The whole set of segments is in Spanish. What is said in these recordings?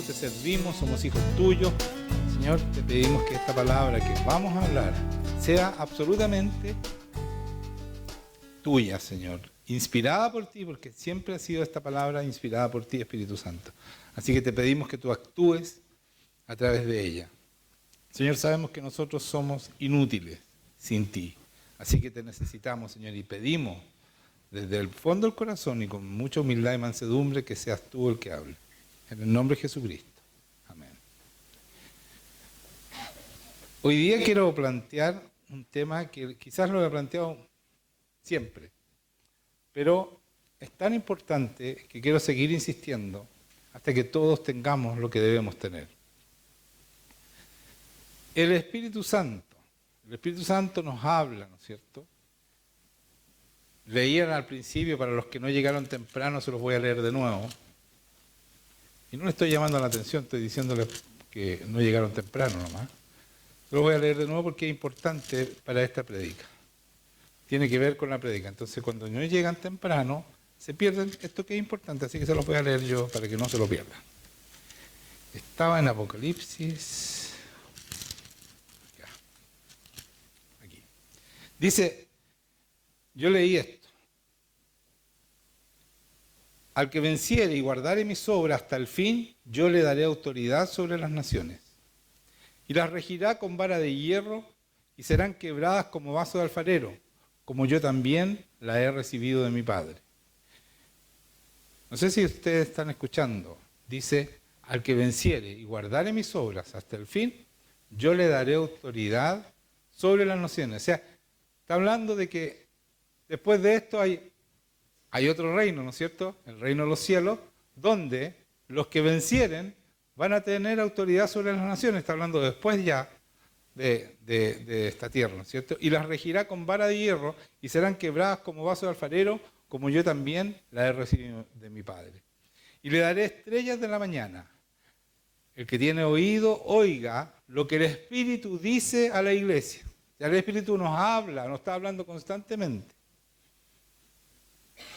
te servimos, somos hijos tuyos. Señor, te pedimos que esta palabra que vamos a hablar sea absolutamente tuya, Señor, inspirada por ti, porque siempre ha sido esta palabra inspirada por ti, Espíritu Santo. Así que te pedimos que tú actúes a través de ella. Señor, sabemos que nosotros somos inútiles sin ti. Así que te necesitamos, Señor, y pedimos desde el fondo del corazón y con mucha humildad y mansedumbre que seas tú el que hable. En el nombre de Jesucristo. Amén. Hoy día quiero plantear un tema que quizás lo he planteado siempre, pero es tan importante que quiero seguir insistiendo hasta que todos tengamos lo que debemos tener. El Espíritu Santo nos habla, ¿no es cierto? Leían al principio, para los que no llegaron temprano, se los voy a leer de nuevo. Y no le estoy llamando la atención, estoy diciéndoles que no llegaron temprano nomás. Se los voy a leer de nuevo porque es importante para esta prédica. Tiene que ver con la prédica. Entonces, cuando no llegan temprano, se pierden esto que es importante, así que se los voy a leer yo para que no se lo pierdan. Estaba en Apocalipsis. Ya. Aquí. Dice, yo leí esto. Al que venciere y guardare mis obras hasta el fin, yo le daré autoridad sobre las naciones. Y las regirá con vara de hierro y serán quebradas como vaso de alfarero, como yo también la he recibido de mi Padre. No sé si ustedes están escuchando. Dice, al que venciere y guardare mis obras hasta el fin, yo le daré autoridad sobre las naciones. O sea, está hablando de que después de esto hay otro reino, ¿no es cierto? El reino de los cielos, donde los que vencieren van a tener autoridad sobre las naciones. Está hablando después ya de esta tierra, ¿no es cierto? Y las regirá con vara de hierro y serán quebradas como vaso de alfarero, como yo también la he recibido de mi Padre. Y le daré estrellas de la mañana. El que tiene oído, oiga lo que el Espíritu dice a la iglesia. Ya el Espíritu nos habla, nos está hablando constantemente.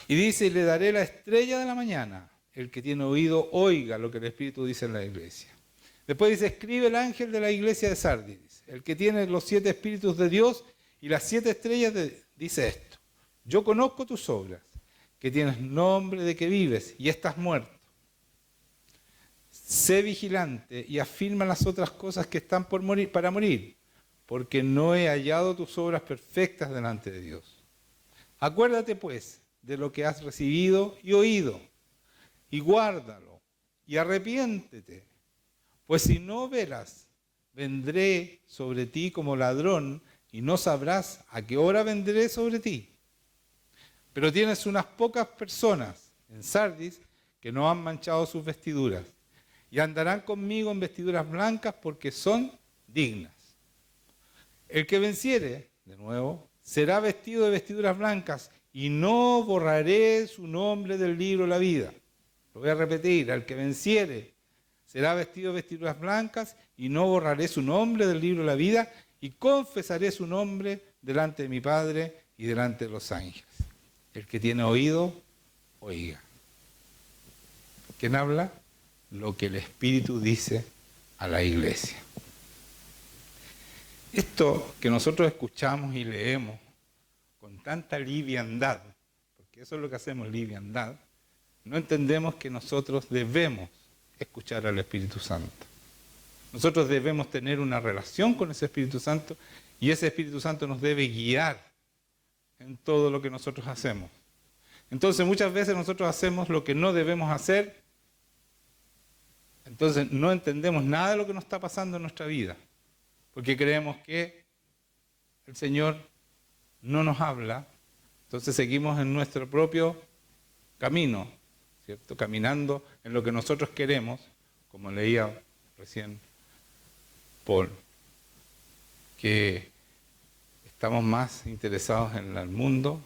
Y dice, y le daré la estrella de la mañana. El que tiene oído, oiga lo que el Espíritu dice en la iglesia. Después dice, escribe el ángel de la iglesia de Sardis, el que tiene los 7 espíritus de Dios y las 7 estrellas, dice esto. Yo conozco tus obras, que tienes nombre de que vives y estás muerto. Sé vigilante y afirma las otras cosas que están por morir, para morir, porque no he hallado tus obras perfectas delante de Dios. Acuérdate pues de lo que has recibido y oído, y guárdalo, y arrepiéntete, pues si no velas, vendré sobre ti como ladrón, y no sabrás a qué hora vendré sobre ti. Pero tienes unas pocas personas en Sardis que no han manchado sus vestiduras, y andarán conmigo en vestiduras blancas porque son dignas. El que venciere, de nuevo, será vestido de vestiduras blancas, y no borraré su nombre del libro de la vida. Lo voy a repetir, al que venciere será vestido de vestiduras blancas, y no borraré su nombre del libro de la vida, y confesaré su nombre delante de mi Padre y delante de los ángeles. El que tiene oído, oiga. ¿Quién habla? Lo que el Espíritu dice a la iglesia. Esto que nosotros escuchamos y leemos con tanta liviandad, porque eso es lo que hacemos, liviandad, no entendemos que nosotros debemos escuchar al Espíritu Santo. Nosotros debemos tener una relación con ese Espíritu Santo y ese Espíritu Santo nos debe guiar en todo lo que nosotros hacemos. Entonces muchas veces nosotros hacemos lo que no debemos hacer, entonces no entendemos nada de lo que nos está pasando en nuestra vida, porque creemos que el Señor no nos habla, entonces seguimos en nuestro propio camino, ¿cierto? Caminando en lo que nosotros queremos, como leía recién Paul, que estamos más interesados en el mundo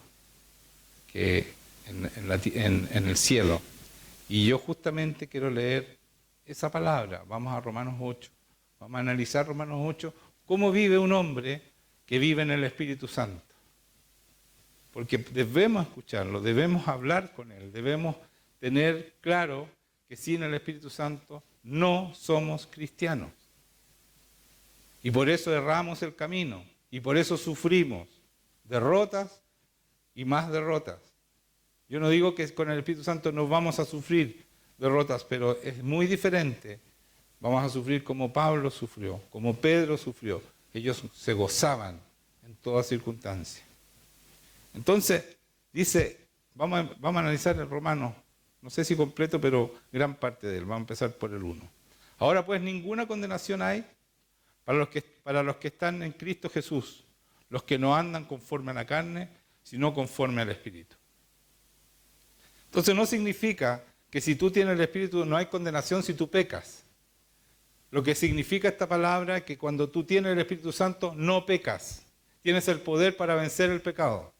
que en el cielo. Y yo justamente quiero leer esa palabra. Vamos a Romanos 8. Vamos a analizar Romanos 8, cómo vive un hombre que vive en el Espíritu Santo. Porque debemos escucharlo, debemos hablar con Él, debemos tener claro que sin el Espíritu Santo no somos cristianos. Y por eso erramos el camino. Y por eso sufrimos derrotas y más derrotas. Yo no digo que con el Espíritu Santo no vamos a sufrir derrotas, pero es muy diferente. Vamos a sufrir como Pablo sufrió, como Pedro sufrió. Ellos se gozaban en toda circunstancia. Entonces, dice, vamos a analizar el Romano, no sé si completo, pero gran parte de él. Vamos a empezar por el 1. Ahora pues ninguna condenación hay para los que están en Cristo Jesús, los que no andan conforme a la carne, sino conforme al Espíritu. Entonces no significa que si tú tienes el Espíritu no hay condenación si tú pecas. Lo que significa esta palabra es que cuando tú tienes el Espíritu Santo no pecas. Tienes el poder para vencer el pecado.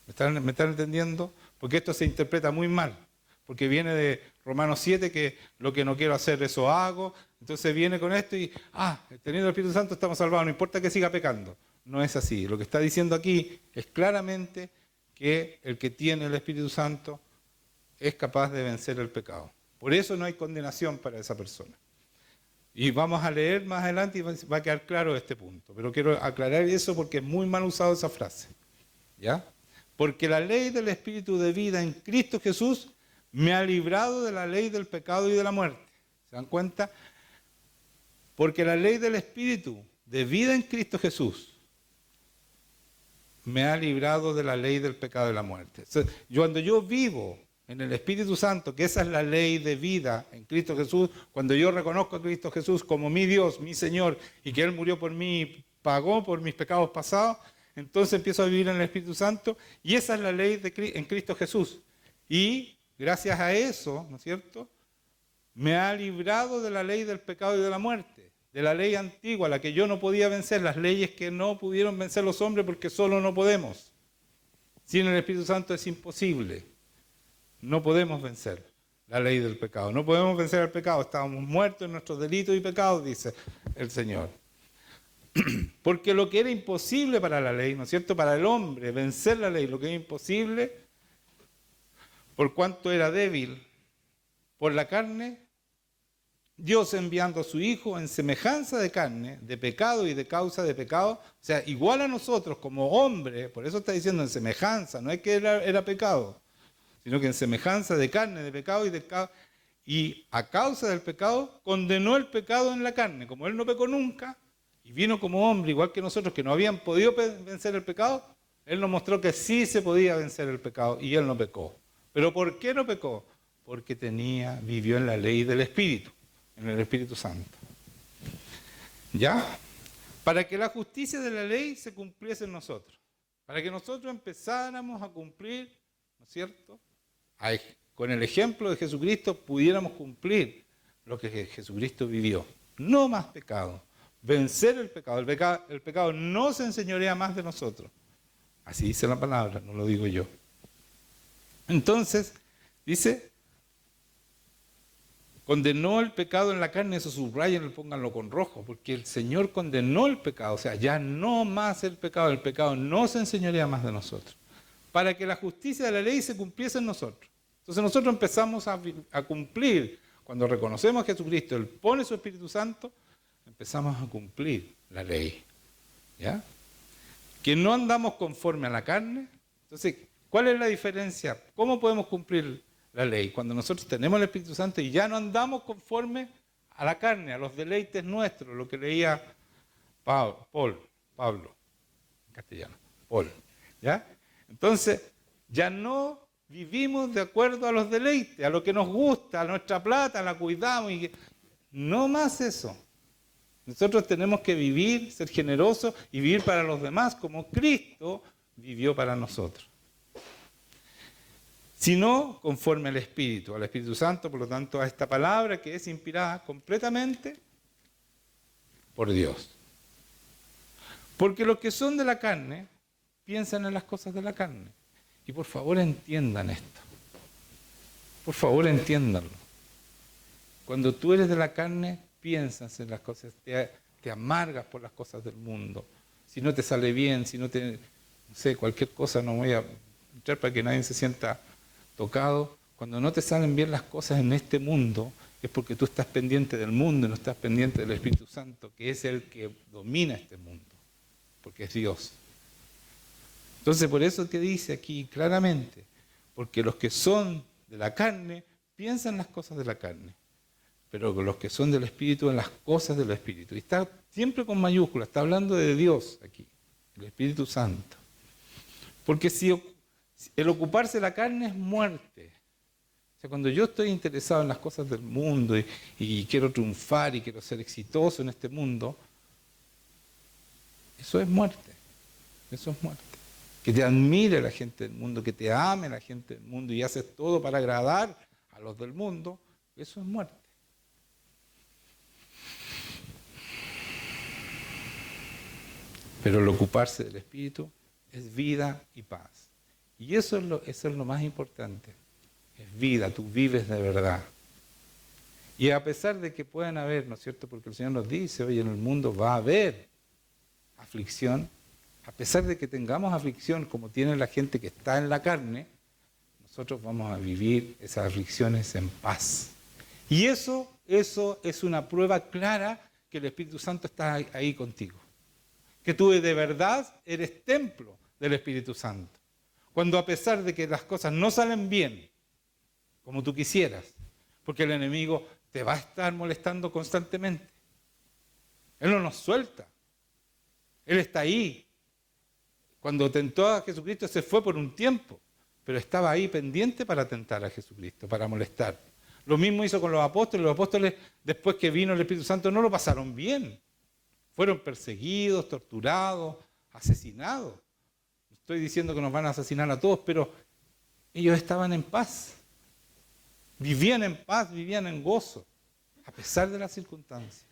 ¿Me están entendiendo? Porque esto se interpreta muy mal. Porque viene de Romanos 7 que lo que no quiero hacer eso hago. Entonces viene con esto y, teniendo el Espíritu Santo estamos salvados, no importa que siga pecando. No es así. Lo que está diciendo aquí es claramente que el que tiene el Espíritu Santo es capaz de vencer el pecado. Por eso no hay condenación para esa persona. Y vamos a leer más adelante y va a quedar claro este punto. Pero quiero aclarar eso porque es muy mal usado esa frase. ¿Ya? Porque la ley del Espíritu de vida en Cristo Jesús me ha librado de la ley del pecado y de la muerte. ¿Se dan cuenta? Porque la ley del Espíritu de vida en Cristo Jesús me ha librado de la ley del pecado y de la muerte. Entonces, cuando yo vivo en el Espíritu Santo, que esa es la ley de vida en Cristo Jesús, cuando yo reconozco a Cristo Jesús como mi Dios, mi Señor, y que Él murió por mí y pagó por mis pecados pasados, entonces empiezo a vivir en el Espíritu Santo, y esa es la ley en Cristo Jesús. Y gracias a eso, ¿no es cierto?, me ha librado de la ley del pecado y de la muerte, de la ley antigua, la que yo no podía vencer, las leyes que no pudieron vencer los hombres porque solo no podemos. Sin el Espíritu Santo es imposible. No podemos vencer la ley del pecado. No podemos vencer el pecado. Estábamos muertos en nuestros delitos y pecados, dice el Señor. Porque lo que era imposible para la ley, ¿no es cierto?, para el hombre, vencer la ley, lo que era imposible, por cuanto era débil por la carne, Dios enviando a su Hijo en semejanza de carne, de pecado y de causa de pecado, o sea, igual a nosotros como hombre, por eso está diciendo en semejanza, no es que era pecado, sino que en semejanza de carne, de pecado y a causa del pecado, condenó el pecado en la carne. Como Él no pecó nunca, y vino como hombre, igual que nosotros, que no habían podido vencer el pecado, Él nos mostró que sí se podía vencer el pecado, y Él no pecó. ¿Pero por qué no pecó? Porque vivió en la ley del Espíritu, en el Espíritu Santo. ¿Ya? Para que la justicia de la ley se cumpliese en nosotros. Para que nosotros empezáramos a cumplir, ¿no es cierto?, con el ejemplo de Jesucristo pudiéramos cumplir lo que Jesucristo vivió. No más pecado. Vencer el pecado. El pecado no se enseñorea más de nosotros. Así dice la palabra, no lo digo yo. Entonces, dice, condenó el pecado en la carne, eso subrayen, pónganlo con rojo, porque el Señor condenó el pecado, o sea, ya no más el pecado no se enseñorea más de nosotros, para que la justicia de la ley se cumpliese en nosotros. Entonces nosotros empezamos a cumplir, cuando reconocemos a Jesucristo, Él pone su Espíritu Santo, empezamos a cumplir la ley, ¿ya? Que no andamos conforme a la carne. Entonces, ¿cuál es la diferencia? ¿Cómo podemos cumplir la ley? Cuando nosotros tenemos el Espíritu Santo y ya no andamos conforme a la carne, a los deleites nuestros, lo que leía Pablo, en castellano, Paul, ¿ya? Entonces, ya no vivimos de acuerdo a los deleites, a lo que nos gusta, a nuestra plata, la cuidamos, no más eso. Nosotros tenemos que vivir, ser generosos y vivir para los demás como Cristo vivió para nosotros. Sino conforme al Espíritu Santo, por lo tanto a esta palabra que es inspirada completamente por Dios. Porque los que son de la carne piensan en las cosas de la carne. Y por favor entiendan esto. Por favor entiéndanlo. Cuando tú eres de la carne, piensas en las cosas, te amargas por las cosas del mundo. Si no te sale bien, si no te, no sé, cualquier cosa, no voy a entrar para que nadie se sienta tocado. Cuando no te salen bien las cosas en este mundo, es porque tú estás pendiente del mundo y no estás pendiente del Espíritu Santo, que es el que domina este mundo, porque es Dios. Entonces, por eso que dice aquí claramente, porque los que son de la carne piensan las cosas de la carne, pero los que son del Espíritu en las cosas del Espíritu. Y está siempre con mayúsculas, está hablando de Dios aquí, el Espíritu Santo. Porque si el ocuparse de la carne es muerte. O sea, cuando yo estoy interesado en las cosas del mundo y quiero triunfar y quiero ser exitoso en este mundo, eso es muerte. Eso es muerte. Que te admire la gente del mundo, que te ame la gente del mundo y haces todo para agradar a los del mundo, eso es muerte. Pero el ocuparse del Espíritu es vida y paz. Y eso es lo más importante. Es vida, tú vives de verdad. Y a pesar de que puedan haber, ¿no es cierto? Porque el Señor nos dice, oye, en el mundo va a haber aflicción. A pesar de que tengamos aflicción como tiene la gente que está en la carne, nosotros vamos a vivir esas aflicciones en paz. Y eso es una prueba clara que el Espíritu Santo está ahí contigo. Que tú de verdad eres templo del Espíritu Santo. Cuando a pesar de que las cosas no salen bien, como tú quisieras, porque el enemigo te va a estar molestando constantemente. Él no nos suelta. Él está ahí. Cuando tentó a Jesucristo se fue por un tiempo, pero estaba ahí pendiente para tentar a Jesucristo, para molestar. Lo mismo hizo con los apóstoles. Los apóstoles, después que vino el Espíritu Santo, no lo pasaron bien. Fueron perseguidos, torturados, asesinados. No estoy diciendo que nos van a asesinar a todos, pero ellos estaban en paz. Vivían en paz, vivían en gozo, a pesar de las circunstancias.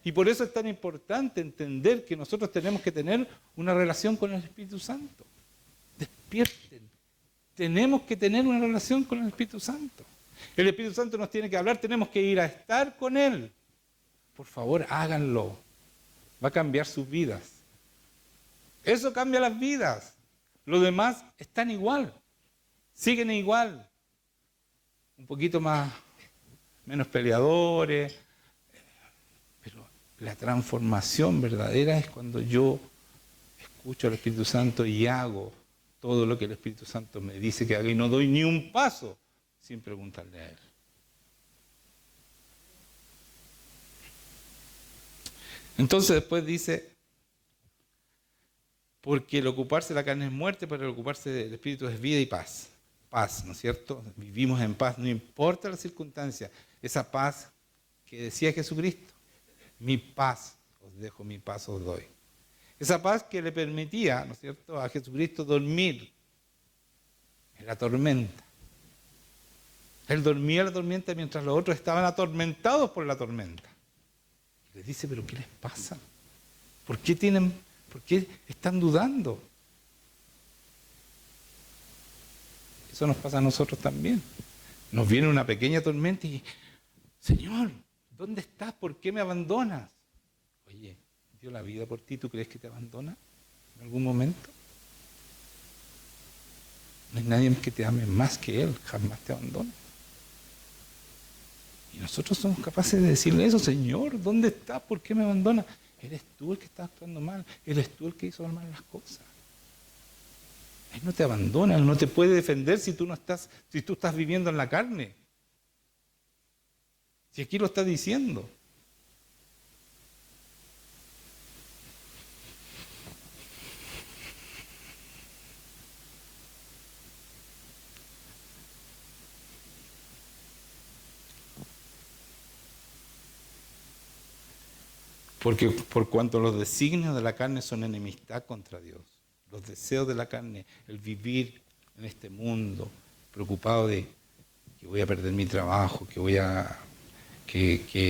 Y por eso es tan importante entender que nosotros tenemos que tener una relación con el Espíritu Santo. Despierten. Tenemos que tener una relación con el Espíritu Santo. El Espíritu Santo nos tiene que hablar, tenemos que ir a estar con Él. Por favor, háganlo. Va a cambiar sus vidas. Eso cambia las vidas. Los demás están igual. Siguen igual. Un poquito menos peleadores. Pero la transformación verdadera es cuando yo escucho al Espíritu Santo y hago todo lo que el Espíritu Santo me dice que haga y no doy ni un paso sin preguntarle a Él. Entonces después dice, porque el ocuparse de la carne es muerte, pero el ocuparse del Espíritu es vida y paz. Paz, ¿no es cierto? Vivimos en paz, no importa la circunstancia. Esa paz que decía Jesucristo, mi paz os dejo, mi paz os doy. Esa paz que le permitía, ¿no es cierto?, a Jesucristo dormir en la tormenta. Él dormía en la tormenta mientras los otros estaban atormentados por la tormenta. Les dice, ¿pero qué les pasa? ¿Por qué están dudando? Eso nos pasa a nosotros también. Nos viene una pequeña tormenta y, Señor, ¿dónde estás? ¿Por qué me abandonas? Oye, dio la vida por ti, ¿tú crees que te abandona en algún momento? No hay nadie que te ame más que Él, jamás te abandona. Y nosotros somos capaces de decirle eso, Señor, ¿dónde estás? ¿Por qué me abandonas? Eres tú el que está actuando mal, eres tú el que hizo mal las cosas. Él no te abandona, Él no te puede defender si tú estás viviendo en la carne. Si aquí lo está diciendo. Porque por cuanto los designios de la carne son enemistad contra Dios. Los deseos de la carne, el vivir en este mundo, preocupado de que voy a perder mi trabajo, que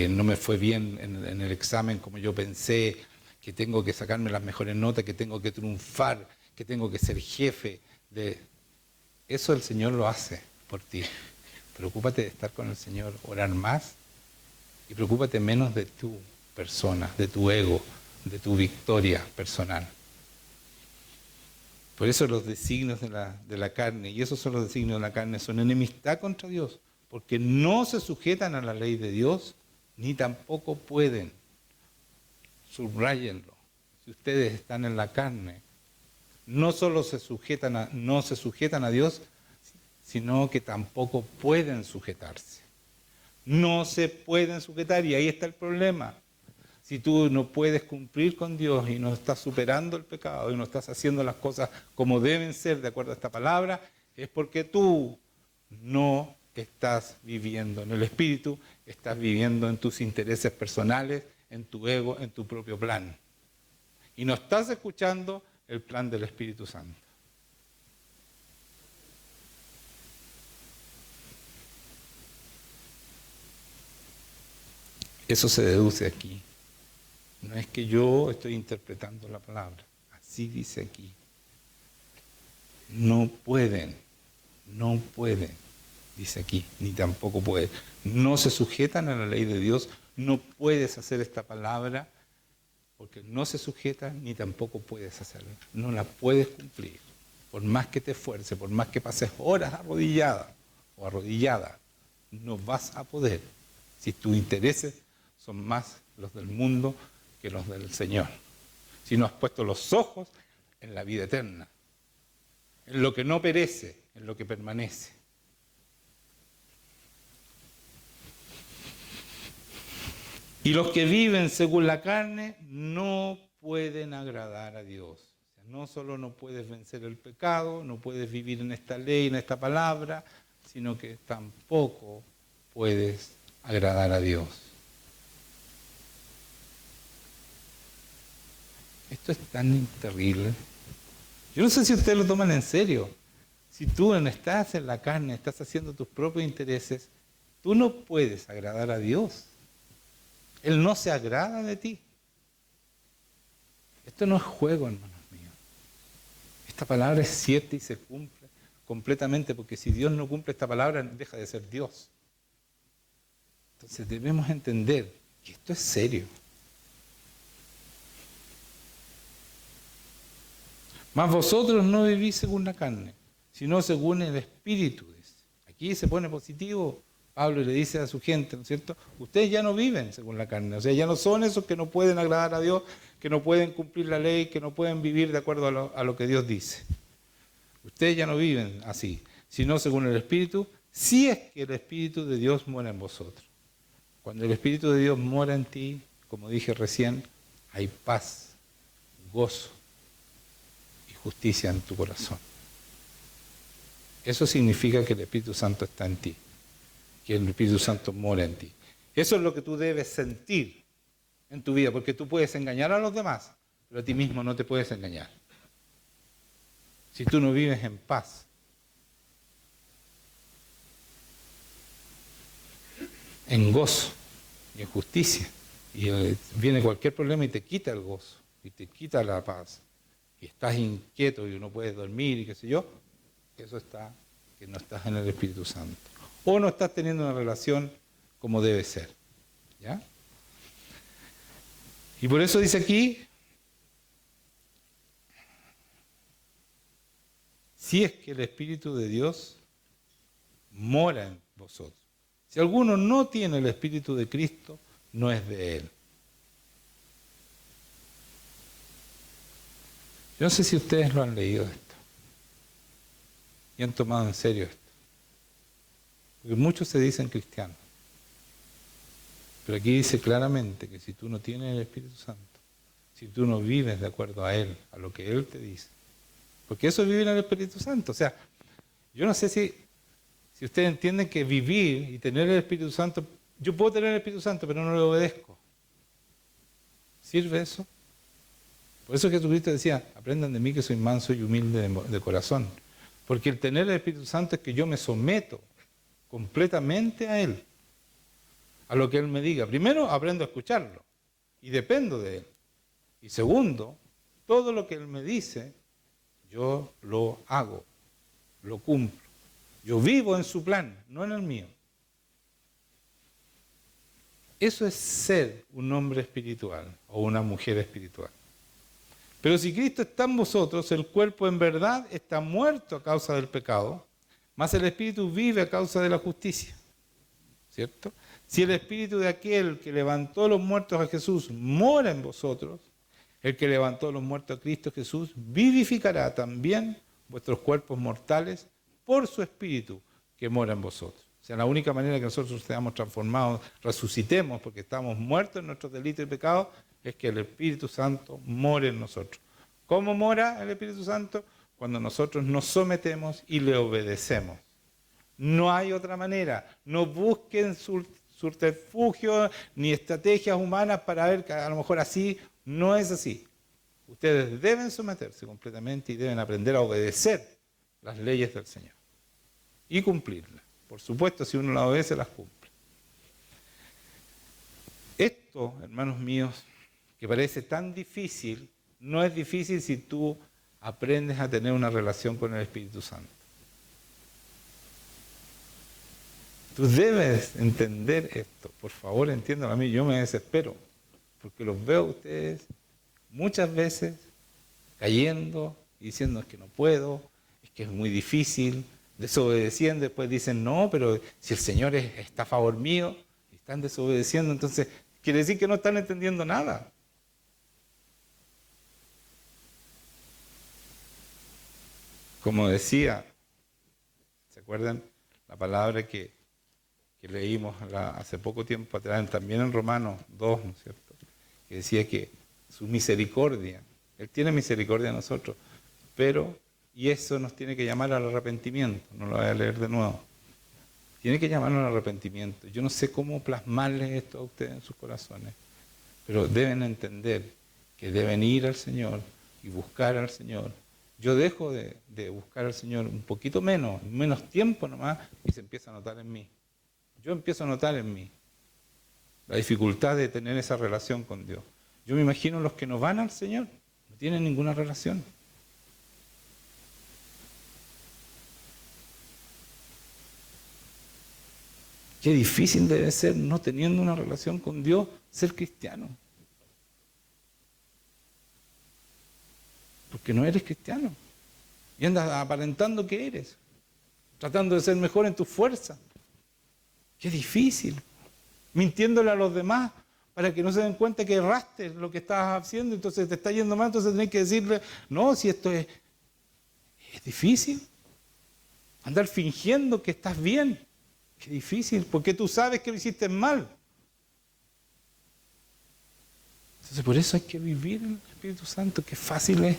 no me fue bien en el examen como yo pensé, que tengo que sacarme las mejores notas, que tengo que triunfar, que tengo que ser jefe. Eso el Señor lo hace por ti. Preocúpate de estar con el Señor, orar más y preocúpate menos de tu persona, de tu ego, de tu victoria personal. Por eso los designios de la carne, y esos son los designios de la carne, son enemistad contra Dios, porque no se sujetan a la ley de Dios, ni tampoco pueden. Subrayenlo. Si ustedes están en la carne, no solo no se sujetan a Dios, sino que tampoco pueden sujetarse. No se pueden sujetar, y ahí está el problema. Si tú no puedes cumplir con Dios y no estás superando el pecado y no estás haciendo las cosas como deben ser de acuerdo a esta palabra, es porque tú no estás viviendo en el Espíritu, estás viviendo en tus intereses personales, en tu ego, en tu propio plan. Y no estás escuchando el plan del Espíritu Santo. Eso se deduce aquí. No es que yo estoy interpretando la palabra. Así dice aquí. No pueden, dice aquí, ni tampoco pueden. No se sujetan a la ley de Dios, no puedes hacer esta palabra, porque no se sujeta ni tampoco puedes hacerla. No la puedes cumplir. Por más que te esfuerces, por más que pases horas arrodillada o arrodillada, no vas a poder si tus intereses son más los del mundo que los del Señor. Si no has puesto los ojos en la vida eterna, en lo que no perece, en lo que permanece. Y los que viven según la carne no pueden agradar a Dios. O sea, no solo no puedes vencer el pecado, no puedes vivir en esta ley, en esta palabra, sino que tampoco puedes agradar a Dios. Esto es tan terrible. Yo no sé si ustedes lo toman en serio. Si tú no estás en la carne, estás haciendo tus propios intereses, tú no puedes agradar a Dios. Él no se agrada de ti. Esto no es juego, hermanos míos. Esta palabra es cierta y se cumple completamente, porque si Dios no cumple esta palabra, deja de ser Dios. Entonces debemos entender que esto es serio. Mas vosotros no vivís según la carne, sino según el Espíritu. Aquí se pone positivo. Pablo le dice a su gente, ¿no es cierto? Ustedes ya no viven según la carne, o sea, ya no son esos que no pueden agradar a Dios, que no pueden cumplir la ley, que no pueden vivir de acuerdo a lo que Dios dice. Ustedes ya no viven así, sino según el Espíritu, si es que el Espíritu de Dios mora en vosotros. Cuando el Espíritu de Dios mora en ti, como dije recién, hay paz, gozo y justicia en tu corazón. Eso significa que el Espíritu Santo está en ti, que el Espíritu Santo mora en ti. Eso es lo que tú debes sentir en tu vida, porque tú puedes engañar a los demás, pero a ti mismo no te puedes engañar. Si tú no vives en paz, en gozo y en justicia, y viene cualquier problema y te quita el gozo, y te quita la paz, y estás inquieto y no puedes dormir y qué sé yo, eso está, que no estás en el Espíritu Santo. O no estás teniendo una relación como debe ser. ¿Ya? Y por eso dice aquí, si es que el Espíritu de Dios mora en vosotros. Si alguno no tiene el Espíritu de Cristo, no es de Él. Yo no sé si ustedes lo han leído esto y han tomado en serio esto. Porque muchos se dicen cristianos. Pero aquí dice claramente que si tú no tienes el Espíritu Santo, si tú no vives de acuerdo a Él, a lo que Él te dice, porque eso es vivir en el Espíritu Santo. O sea, yo no sé si ustedes entienden que vivir y tener el Espíritu Santo, yo puedo tener el Espíritu Santo, pero no le obedezco. ¿Sirve eso? Por eso Jesucristo decía, aprendan de mí que soy manso y humilde de corazón. Porque el tener el Espíritu Santo es que yo me someto completamente a Él, a lo que Él me diga. Primero, aprendo a escucharlo y dependo de Él. Y segundo, todo lo que Él me dice, yo lo hago, lo cumplo. Yo vivo en su plan, no en el mío. Eso es ser un hombre espiritual o una mujer espiritual. Pero si Cristo está en vosotros, el cuerpo en verdad está muerto a causa del pecado, mas el espíritu vive a causa de la justicia. ¿Cierto? Si el espíritu de aquel que levantó los muertos a Jesús mora en vosotros, el que levantó los muertos a Cristo Jesús vivificará también vuestros cuerpos mortales por su espíritu que mora en vosotros. O sea, la única manera que nosotros seamos transformados, resucitemos, porque estamos muertos en nuestros delitos y pecados, es que el Espíritu Santo more en nosotros. ¿Cómo mora el Espíritu Santo? Cuando nosotros nos sometemos y le obedecemos. No hay otra manera. No busquen subterfugios ni estrategias humanas para ver que a lo mejor así no es así. Ustedes deben someterse completamente y deben aprender a obedecer las leyes del Señor y cumplirlas. Por supuesto, si uno las obedece, las cumple. Esto, hermanos míos, que parece tan difícil, no es difícil si tú aprendes a tener una relación con el Espíritu Santo. Tú debes entender esto. Por favor, entiéndalo a mí. Yo me desespero porque los veo a ustedes muchas veces cayendo y diciendo es que no puedo, es que es muy difícil, desobedeciendo. Después dicen no, pero si el Señor está a favor mío, y están desobedeciendo, entonces quiere decir que no están entendiendo nada. Como decía, ¿se acuerdan la palabra que leímos hace poco tiempo atrás, también en Romanos 2, ¿no es cierto? Que decía que su misericordia, Él tiene misericordia de nosotros, pero, y eso nos tiene que llamar al arrepentimiento, no lo voy a leer de nuevo, tiene que llamarnos al arrepentimiento. Yo no sé cómo plasmarles esto a ustedes en sus corazones, pero deben entender que deben ir al Señor y buscar al Señor. Yo dejo de buscar al Señor un poquito menos tiempo nomás, y se empieza a notar en mí. Yo empiezo a notar en mí la dificultad de tener esa relación con Dios. Yo me imagino los que no van al Señor, no tienen ninguna relación. Qué difícil debe ser, no teniendo una relación con Dios, ser cristiano. Porque no eres cristiano. Y andas aparentando que eres, tratando de ser mejor en tu fuerza. Qué difícil. Mintiéndole a los demás para que no se den cuenta que erraste lo que estabas haciendo, entonces te está yendo mal, entonces tenés que decirle, no, si esto es difícil. Andar fingiendo que estás bien. Qué difícil, porque tú sabes que lo hiciste mal. Entonces por eso hay que vivir en el Espíritu Santo, que fácil es.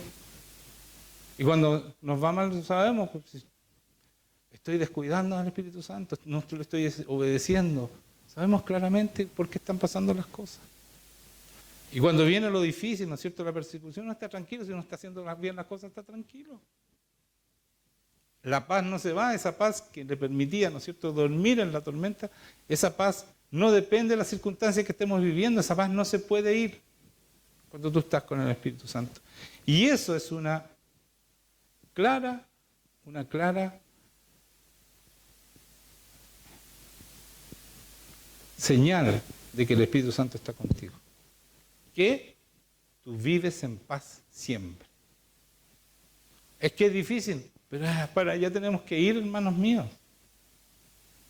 Y cuando nos va mal, sabemos, pues, estoy descuidando al Espíritu Santo, no le estoy obedeciendo. Sabemos claramente por qué están pasando las cosas. Y cuando viene lo difícil, ¿no es cierto?, la persecución, no está tranquilo. Si uno está haciendo bien las cosas, está tranquilo. La paz no se va, esa paz que le permitía, ¿no es cierto?, dormir en la tormenta, esa paz no depende de las circunstancias que estemos viviendo, esa paz no se puede ir cuando tú estás con el Espíritu Santo. Y eso es una clara señal de que el Espíritu Santo está contigo. Que tú vives en paz siempre. Es que es difícil, pero para allá tenemos que ir, hermanos míos.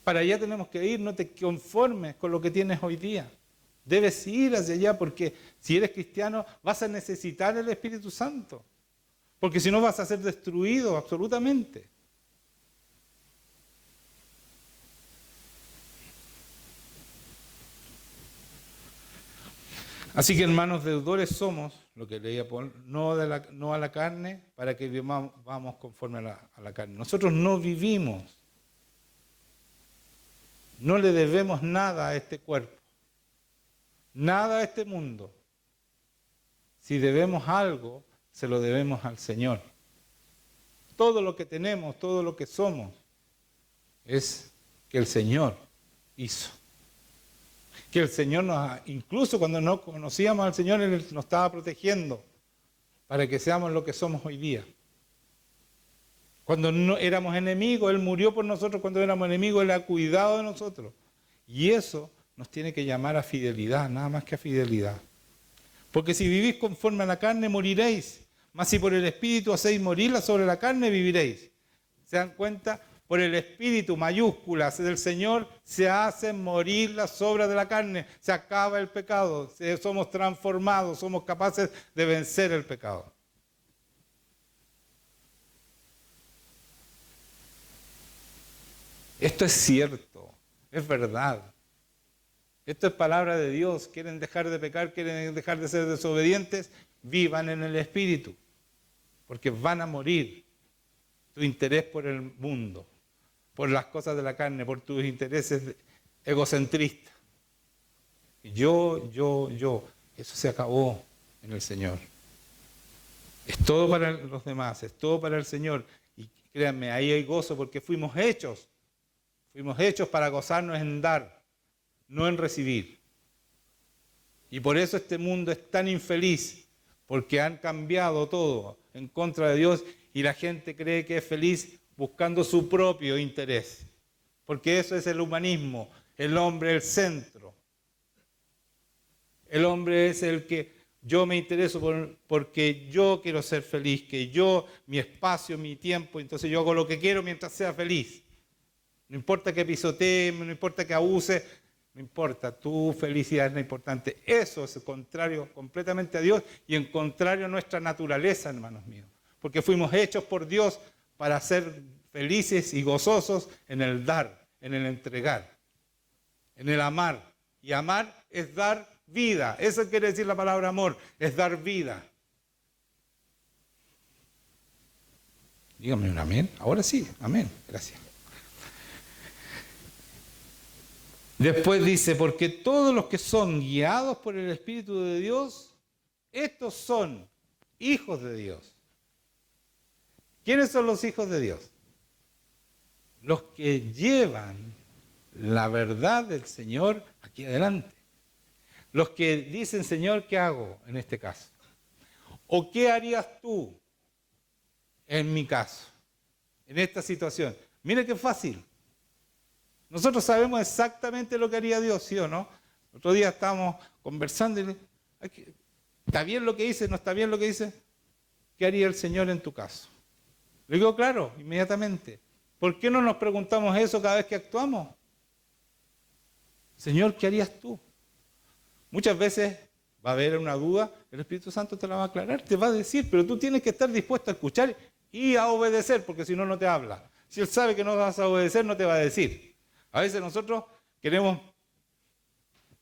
Para allá tenemos que ir, no te conformes con lo que tienes hoy día. Debes ir hacia allá porque si eres cristiano vas a necesitar el Espíritu Santo. Porque si no vas a ser destruido absolutamente. Así que hermanos, deudores somos, lo que leía Paul, no a la carne, para que vamos conforme a la carne. Nosotros no vivimos, no le debemos nada a este cuerpo, nada a este mundo. Si debemos algo, se lo debemos al Señor. Todo lo que tenemos, todo lo que somos, es que el Señor hizo. Que el Señor incluso cuando no conocíamos al Señor, Él nos estaba protegiendo para que seamos lo que somos hoy día. Cuando no éramos enemigos, Él murió por nosotros. Cuando éramos enemigos, Él ha cuidado de nosotros. Y eso nos tiene que llamar a fidelidad, nada más que a fidelidad. Porque si vivís conforme a la carne, moriréis. Mas si por el Espíritu hacéis morir sobre la carne, viviréis. ¿Se dan cuenta? Por el Espíritu, mayúsculas del Señor, se hacen morir las obras de la carne. Se acaba el pecado. Somos transformados, somos capaces de vencer el pecado. Esto es cierto, es verdad. Esto es palabra de Dios. ¿Quieren dejar de pecar? ¿Quieren dejar de ser desobedientes? Vivan en el Espíritu, porque van a morir. Tu interés por el mundo, por las cosas de la carne, por tus intereses egocentristas. Yo. Eso se acabó en el Señor. Es todo para los demás, es todo para el Señor. Y créanme, ahí hay gozo porque fuimos hechos para gozarnos en dar, no en recibir. Y por eso este mundo es tan infeliz, porque han cambiado todo en contra de Dios y la gente cree que es feliz buscando su propio interés. Porque eso es el humanismo, el hombre el centro. El hombre es el que yo me intereso porque yo quiero ser feliz, que yo, mi espacio, mi tiempo, entonces yo hago lo que quiero mientras sea feliz. No importa que pisotee, no importa que abuse, no importa, tu felicidad es lo importante. Eso es contrario completamente a Dios y en contrario a nuestra naturaleza, hermanos míos. Porque fuimos hechos por Dios para ser felices y gozosos en el dar, en el entregar, en el amar. Y amar es dar vida. Eso quiere decir la palabra amor, es dar vida. Dígame un amén. Ahora sí, amén. Gracias. Después dice, porque todos los que son guiados por el Espíritu de Dios, estos son hijos de Dios. ¿Quiénes son los hijos de Dios? Los que llevan la verdad del Señor aquí adelante. Los que dicen, Señor, ¿qué hago en este caso? ¿O qué harías tú en mi caso, en esta situación? Mire qué fácil. Nosotros sabemos exactamente lo que haría Dios, ¿sí o no? El otro día estábamos conversando y ¿está bien lo que dice? ¿No está bien lo que dice? ¿Qué haría el Señor en tu caso? Le digo, claro, inmediatamente. ¿Por qué no nos preguntamos eso cada vez que actuamos? Señor, ¿qué harías tú? Muchas veces va a haber una duda, el Espíritu Santo te la va a aclarar, te va a decir, pero tú tienes que estar dispuesto a escuchar y a obedecer, porque si no, no te habla. Si Él sabe que no vas a obedecer, no te va a decir. A veces nosotros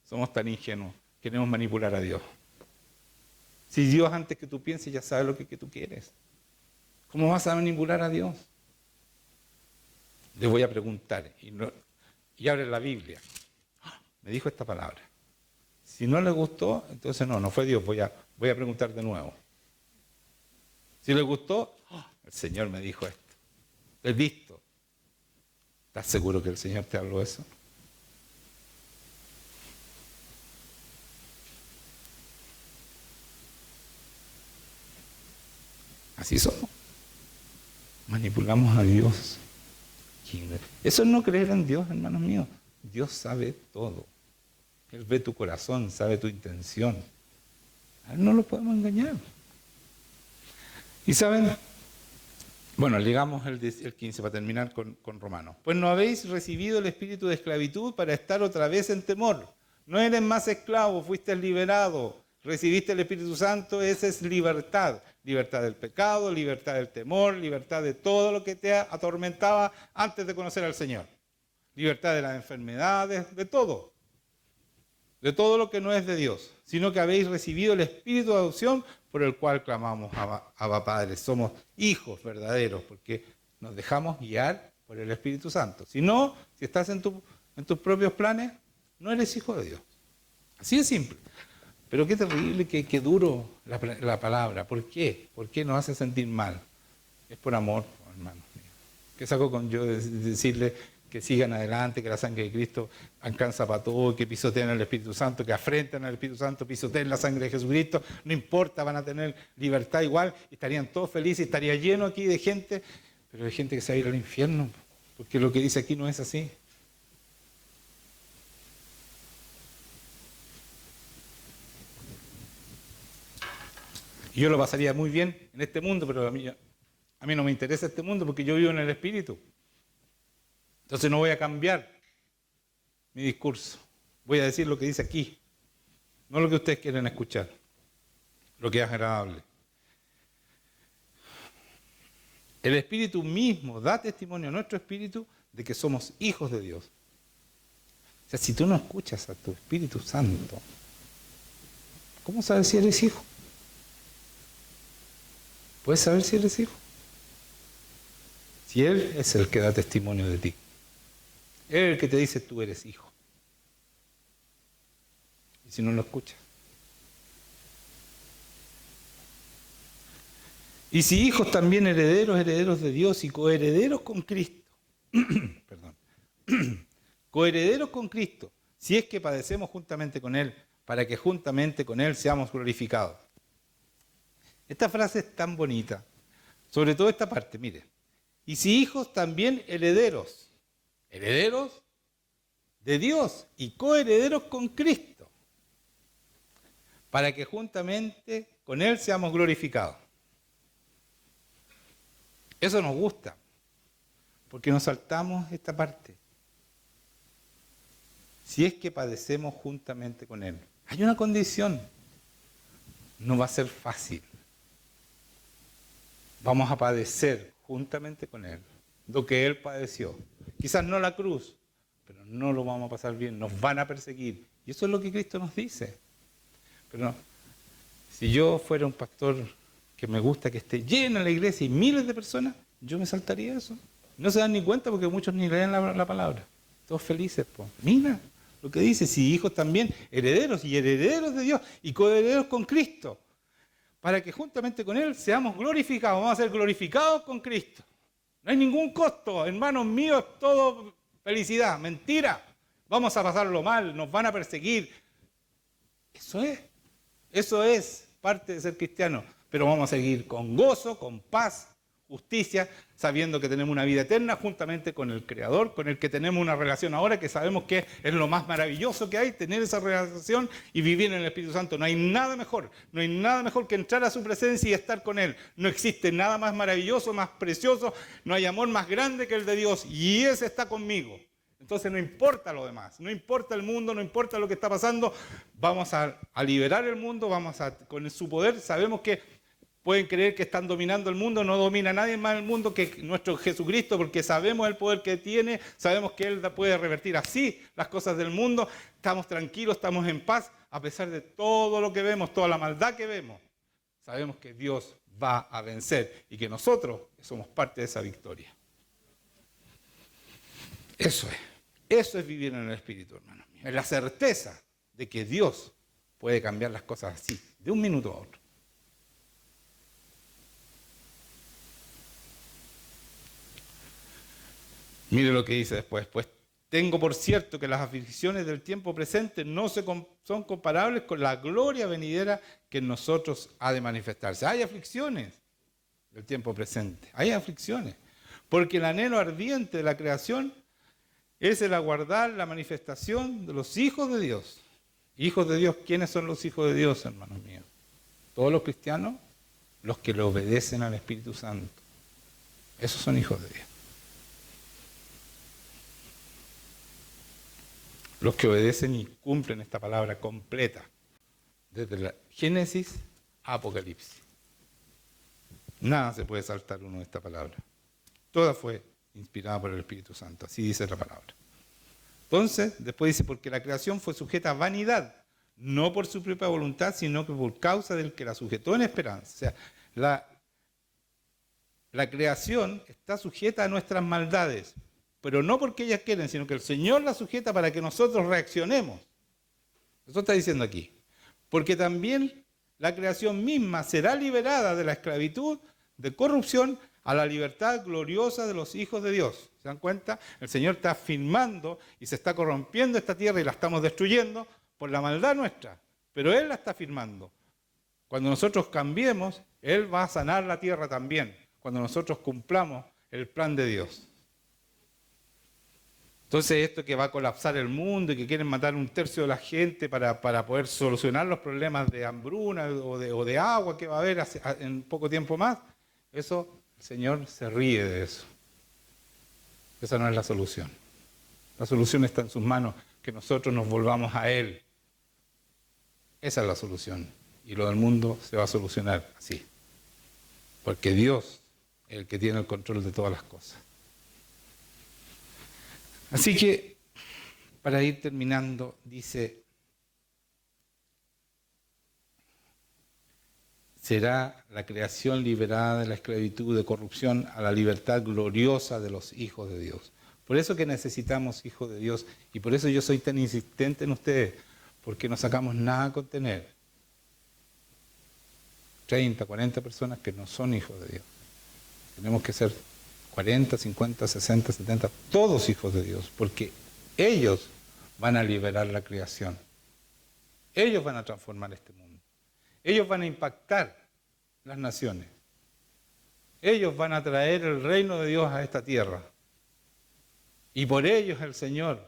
somos tan ingenuos, queremos manipular a Dios. Si Dios antes que tú pienses ya sabe lo que tú quieres, ¿cómo vas a manipular a Dios? Les voy a preguntar, y abre la Biblia. Me dijo esta palabra. Si no les gustó, entonces no fue Dios, voy a preguntar de nuevo. Si les gustó, el Señor me dijo esto. ¿Es visto? ¿Estás seguro que el Señor te habló eso? Así somos. Manipulamos a Dios. Eso es no creer en Dios, hermanos míos. Dios sabe todo. Él ve tu corazón, sabe tu intención. A Él no lo podemos engañar. Y saben, bueno, llegamos el 15 para terminar con Romanos. Pues no habéis recibido el espíritu de esclavitud para estar otra vez en temor. No eres más esclavo, fuiste liberado. Recibiste el Espíritu Santo, esa es libertad. Libertad del pecado, libertad del temor, libertad de todo lo que te atormentaba antes de conocer al Señor. Libertad de las enfermedades, de todo. De todo lo que no es de Dios. Sino que habéis recibido el Espíritu de adopción por el cual clamamos Abba Padre. Somos hijos verdaderos porque nos dejamos guiar por el Espíritu Santo. Si no, si estás en tus propios planes, no eres hijo de Dios. Así de simple. Pero qué terrible, qué duro la palabra. ¿Por qué? ¿Por qué nos hace sentir mal? Es por amor, hermanos míos. ¿Qué saco con yo de decirle que sigan adelante, que la sangre de Cristo alcanza para todo, que pisoteen al Espíritu Santo, que afrentan al Espíritu Santo, pisoteen la sangre de Jesucristo? No importa, van a tener libertad igual, estarían todos felices, estaría lleno aquí de gente, pero hay gente que se va a ir al infierno, porque lo que dice aquí no es así. Y yo lo pasaría muy bien en este mundo, pero a mí no me interesa este mundo porque yo vivo en el Espíritu. Entonces no voy a cambiar mi discurso. Voy a decir lo que dice aquí, no lo que ustedes quieren escuchar, lo que es agradable. El Espíritu mismo da testimonio a nuestro espíritu de que somos hijos de Dios. O sea, si tú no escuchas a tu Espíritu Santo, ¿cómo sabes si eres hijo? ¿Puedes saber si eres hijo? Si Él es el que da testimonio de ti. Él es el que te dice tú eres hijo. Y si no lo escuchas. Y si hijos también herederos, herederos de Dios y coherederos con Cristo. Perdón. Coherederos con Cristo, si es que padecemos juntamente con Él, para que juntamente con Él seamos glorificados. Esta frase es tan bonita, sobre todo esta parte, mire. Y si hijos también herederos, herederos de Dios y coherederos con Cristo, para que juntamente con Él seamos glorificados. Eso nos gusta, porque nos saltamos esta parte. Si es que padecemos juntamente con Él. Hay una condición, no va a ser fácil. Vamos a padecer juntamente con Él lo que Él padeció. Quizás no la cruz, pero no lo vamos a pasar bien, nos van a perseguir. Y eso es lo que Cristo nos dice. Pero no, si yo fuera un pastor que me gusta que esté llena la iglesia y miles de personas, yo me saltaría eso. No se dan ni cuenta porque muchos ni leen la palabra. Todos felices, pues. Mira lo que dice, si hijos también, herederos y herederos de Dios y coherederos con Cristo, para que juntamente con Él seamos glorificados. Vamos a ser glorificados con Cristo. No hay ningún costo, hermanos míos, es todo felicidad, mentira. Vamos a pasarlo mal, nos van a perseguir. Eso es parte de ser cristiano. Pero vamos a seguir con gozo, con paz, justicia, sabiendo que tenemos una vida eterna juntamente con el Creador, con el que tenemos una relación ahora que sabemos que es lo más maravilloso que hay, tener esa relación y vivir en el Espíritu Santo. No hay nada mejor que entrar a su presencia y estar con Él. No existe nada más maravilloso, más precioso, no hay amor más grande que el de Dios y ese está conmigo. Entonces no importa lo demás, no importa el mundo, no importa lo que está pasando, vamos a liberar el mundo, con su poder, sabemos que pueden creer que están dominando el mundo, no domina nadie más el mundo que nuestro Jesucristo, porque sabemos el poder que tiene, sabemos que Él puede revertir así las cosas del mundo, estamos tranquilos, estamos en paz, a pesar de todo lo que vemos, toda la maldad que vemos. Sabemos que Dios va a vencer y que nosotros somos parte de esa victoria. Eso es vivir en el Espíritu, hermanos míos. Es la certeza de que Dios puede cambiar las cosas así, de un minuto a otro. Mire lo que dice después. Pues tengo por cierto que las aflicciones del tiempo presente no son comparables con la gloria venidera que en nosotros ha de manifestarse. Hay aflicciones del tiempo presente, hay aflicciones. Porque el anhelo ardiente de la creación es el aguardar la manifestación de los hijos de Dios. Hijos de Dios, ¿quiénes son los hijos de Dios, hermanos míos? Todos los cristianos, los que le obedecen al Espíritu Santo. Esos son hijos de Dios. Los que obedecen y cumplen esta palabra completa, desde la Génesis a Apocalipsis. Nada se puede saltar uno de esta palabra. Toda fue inspirada por el Espíritu Santo, así dice la palabra. Entonces, después dice, porque la creación fue sujeta a vanidad, no por su propia voluntad, sino que por causa del que la sujetó en esperanza. O sea, la creación está sujeta a nuestras maldades, pero no porque ellas quieren, sino que el Señor la sujeta para que nosotros reaccionemos. Eso está diciendo aquí. Porque también la creación misma será liberada de la esclavitud, de corrupción, a la libertad gloriosa de los hijos de Dios. ¿Se dan cuenta? El Señor está firmando y se está corrompiendo esta tierra y la estamos destruyendo por la maldad nuestra. Pero Él la está firmando. Cuando nosotros cambiemos, Él va a sanar la tierra también. Cuando nosotros cumplamos el plan de Dios. Entonces esto que va a colapsar el mundo y que quieren matar un tercio de la gente para poder solucionar los problemas de hambruna o de agua que va a haber en poco tiempo más, eso el Señor se ríe de eso. Esa no es la solución. La solución está en sus manos, que nosotros nos volvamos a Él. Esa es la solución. Y lo del mundo se va a solucionar así. Porque Dios es el que tiene el control de todas las cosas. Así que, para ir terminando, dice, será la creación liberada de la esclavitud, de corrupción, a la libertad gloriosa de los hijos de Dios. Por eso que necesitamos hijos de Dios, y por eso yo soy tan insistente en ustedes, porque no sacamos nada con tener 30, 40 personas que no son hijos de Dios. Tenemos que ser 40, 50, 60, 70, todos hijos de Dios, porque ellos van a liberar la creación. Ellos van a transformar este mundo. Ellos van a impactar las naciones. Ellos van a traer el reino de Dios a esta tierra. Y por ellos el Señor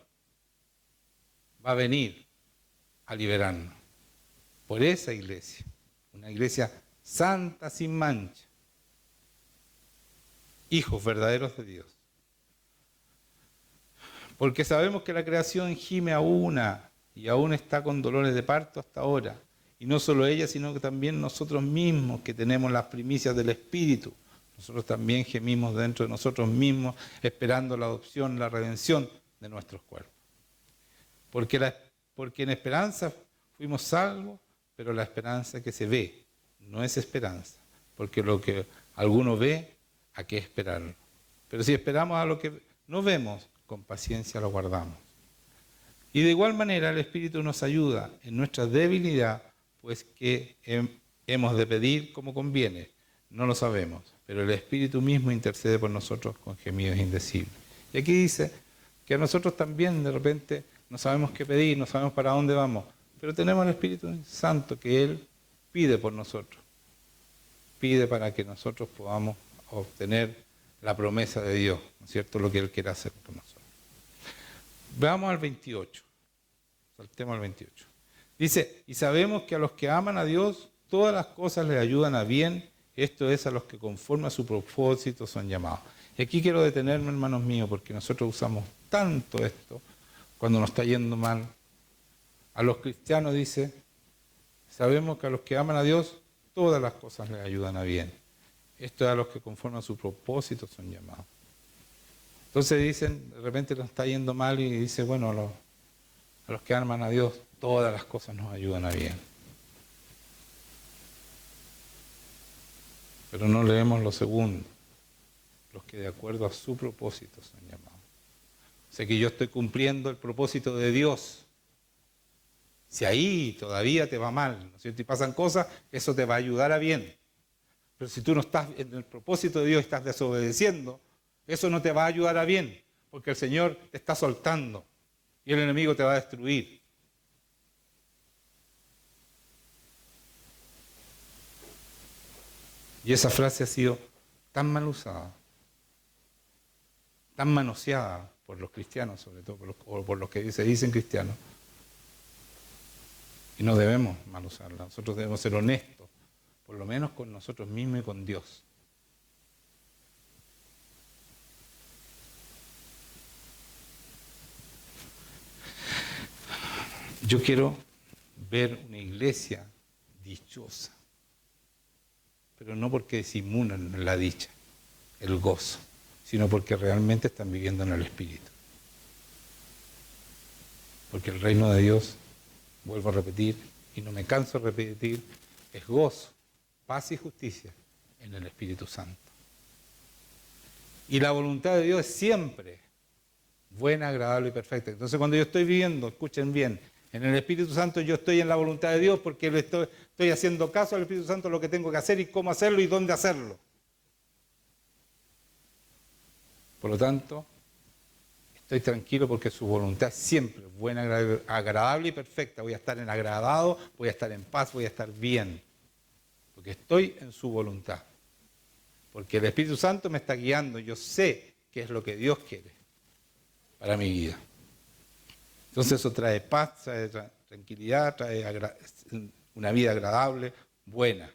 va a venir a liberarnos. Por esa iglesia, una iglesia santa sin mancha. Hijos verdaderos de Dios. Porque sabemos que la creación gime a una y aún está con dolores de parto hasta ahora. Y no solo ella, sino que también nosotros mismos, que tenemos las primicias del Espíritu. Nosotros también gemimos dentro de nosotros mismos, esperando la adopción, la redención de nuestros cuerpos. Porque en esperanza fuimos salvos, pero la esperanza que se ve no es esperanza. Porque lo que alguno ve, ¿a qué esperarlo? Pero si esperamos a lo que no vemos, con paciencia lo guardamos. Y de igual manera el Espíritu nos ayuda en nuestra debilidad, pues que hemos de pedir como conviene. No lo sabemos, pero el Espíritu mismo intercede por nosotros con gemidos indecibles. Y aquí dice que a nosotros también de repente no sabemos qué pedir, no sabemos para dónde vamos, pero tenemos el Espíritu Santo que Él pide por nosotros. Pide para que nosotros podamos obtener la promesa de Dios, ¿no es cierto? Lo que Él quiere hacer por nosotros. Veamos al 28. Saltemos al 28. Dice, y sabemos que a los que aman a Dios, todas las cosas les ayudan a bien, esto es a los que conforme a su propósito son llamados. Y aquí quiero detenerme, hermanos míos, porque nosotros usamos tanto esto cuando nos está yendo mal. A los cristianos dice, sabemos que a los que aman a Dios, todas las cosas les ayudan a bien. Esto es a los que conforme a su propósito son llamados. Entonces dicen, de repente nos está yendo mal y dice, bueno, a los que aman a Dios, todas las cosas nos ayudan a bien. Pero no leemos lo segundo, los que de acuerdo a su propósito son llamados. O sea que yo estoy cumpliendo el propósito de Dios. Si ahí todavía te va mal, ¿no es cierto? Y pasan cosas, eso te va a ayudar a bien. Pero si tú no estás en el propósito de Dios, estás desobedeciendo, eso no te va a ayudar a bien, porque el Señor te está soltando y el enemigo te va a destruir. Y esa frase ha sido tan mal usada, tan manoseada por los cristianos, sobre todo por los que se dicen cristianos. Y no debemos mal usarla. Nosotros debemos ser honestos, por lo menos con nosotros mismos y con Dios. Yo quiero ver una iglesia dichosa, pero no porque disimulan la dicha, el gozo, sino porque realmente están viviendo en el Espíritu. Porque el reino de Dios, vuelvo a repetir, y no me canso de repetir, es gozo, paz y justicia en el Espíritu Santo. Y la voluntad de Dios es siempre buena, agradable y perfecta. Entonces cuando yo estoy viviendo, escuchen bien, en el Espíritu Santo yo estoy en la voluntad de Dios porque estoy haciendo caso al Espíritu Santo lo que tengo que hacer y cómo hacerlo y dónde hacerlo. Por lo tanto, estoy tranquilo porque su voluntad es siempre buena, agradable y perfecta. Voy a estar en agradado, voy a estar en paz, voy a estar bien. Porque estoy en su voluntad. Porque el Espíritu Santo me está guiando, yo sé qué es lo que Dios quiere. para mi vida. Entonces eso trae paz, trae tranquilidad, trae una vida agradable, buena.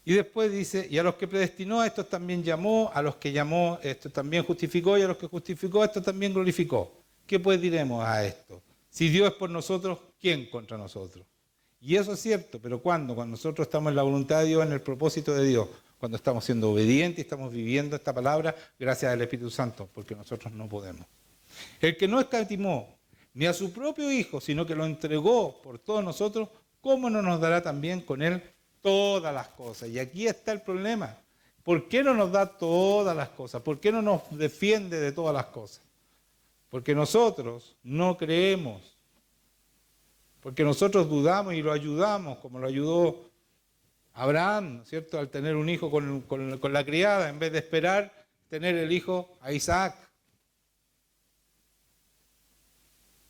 Y después dice, y a los que predestinó, a estos también llamó, a los que llamó, esto también justificó, y a los que justificó, esto también glorificó. ¿Qué pues diremos a esto? Si Dios es por nosotros, ¿quién contra nosotros? Y eso es cierto, pero ¿cuándo? Cuando nosotros estamos en la voluntad de Dios, en el propósito de Dios, cuando estamos siendo obedientes y estamos viviendo esta palabra gracias al Espíritu Santo, porque nosotros no podemos. El que no escatimó ni a su propio Hijo, sino que lo entregó por todos nosotros, ¿cómo no nos dará también con Él todas las cosas? Y aquí está el problema. ¿Por qué no nos da todas las cosas? ¿Por qué no nos defiende de todas las cosas? Porque nosotros no creemos. Porque nosotros dudamos y lo ayudamos, como lo ayudó Abraham, ¿no es cierto?, al tener un hijo con la criada, en vez de esperar tener el hijo a Isaac.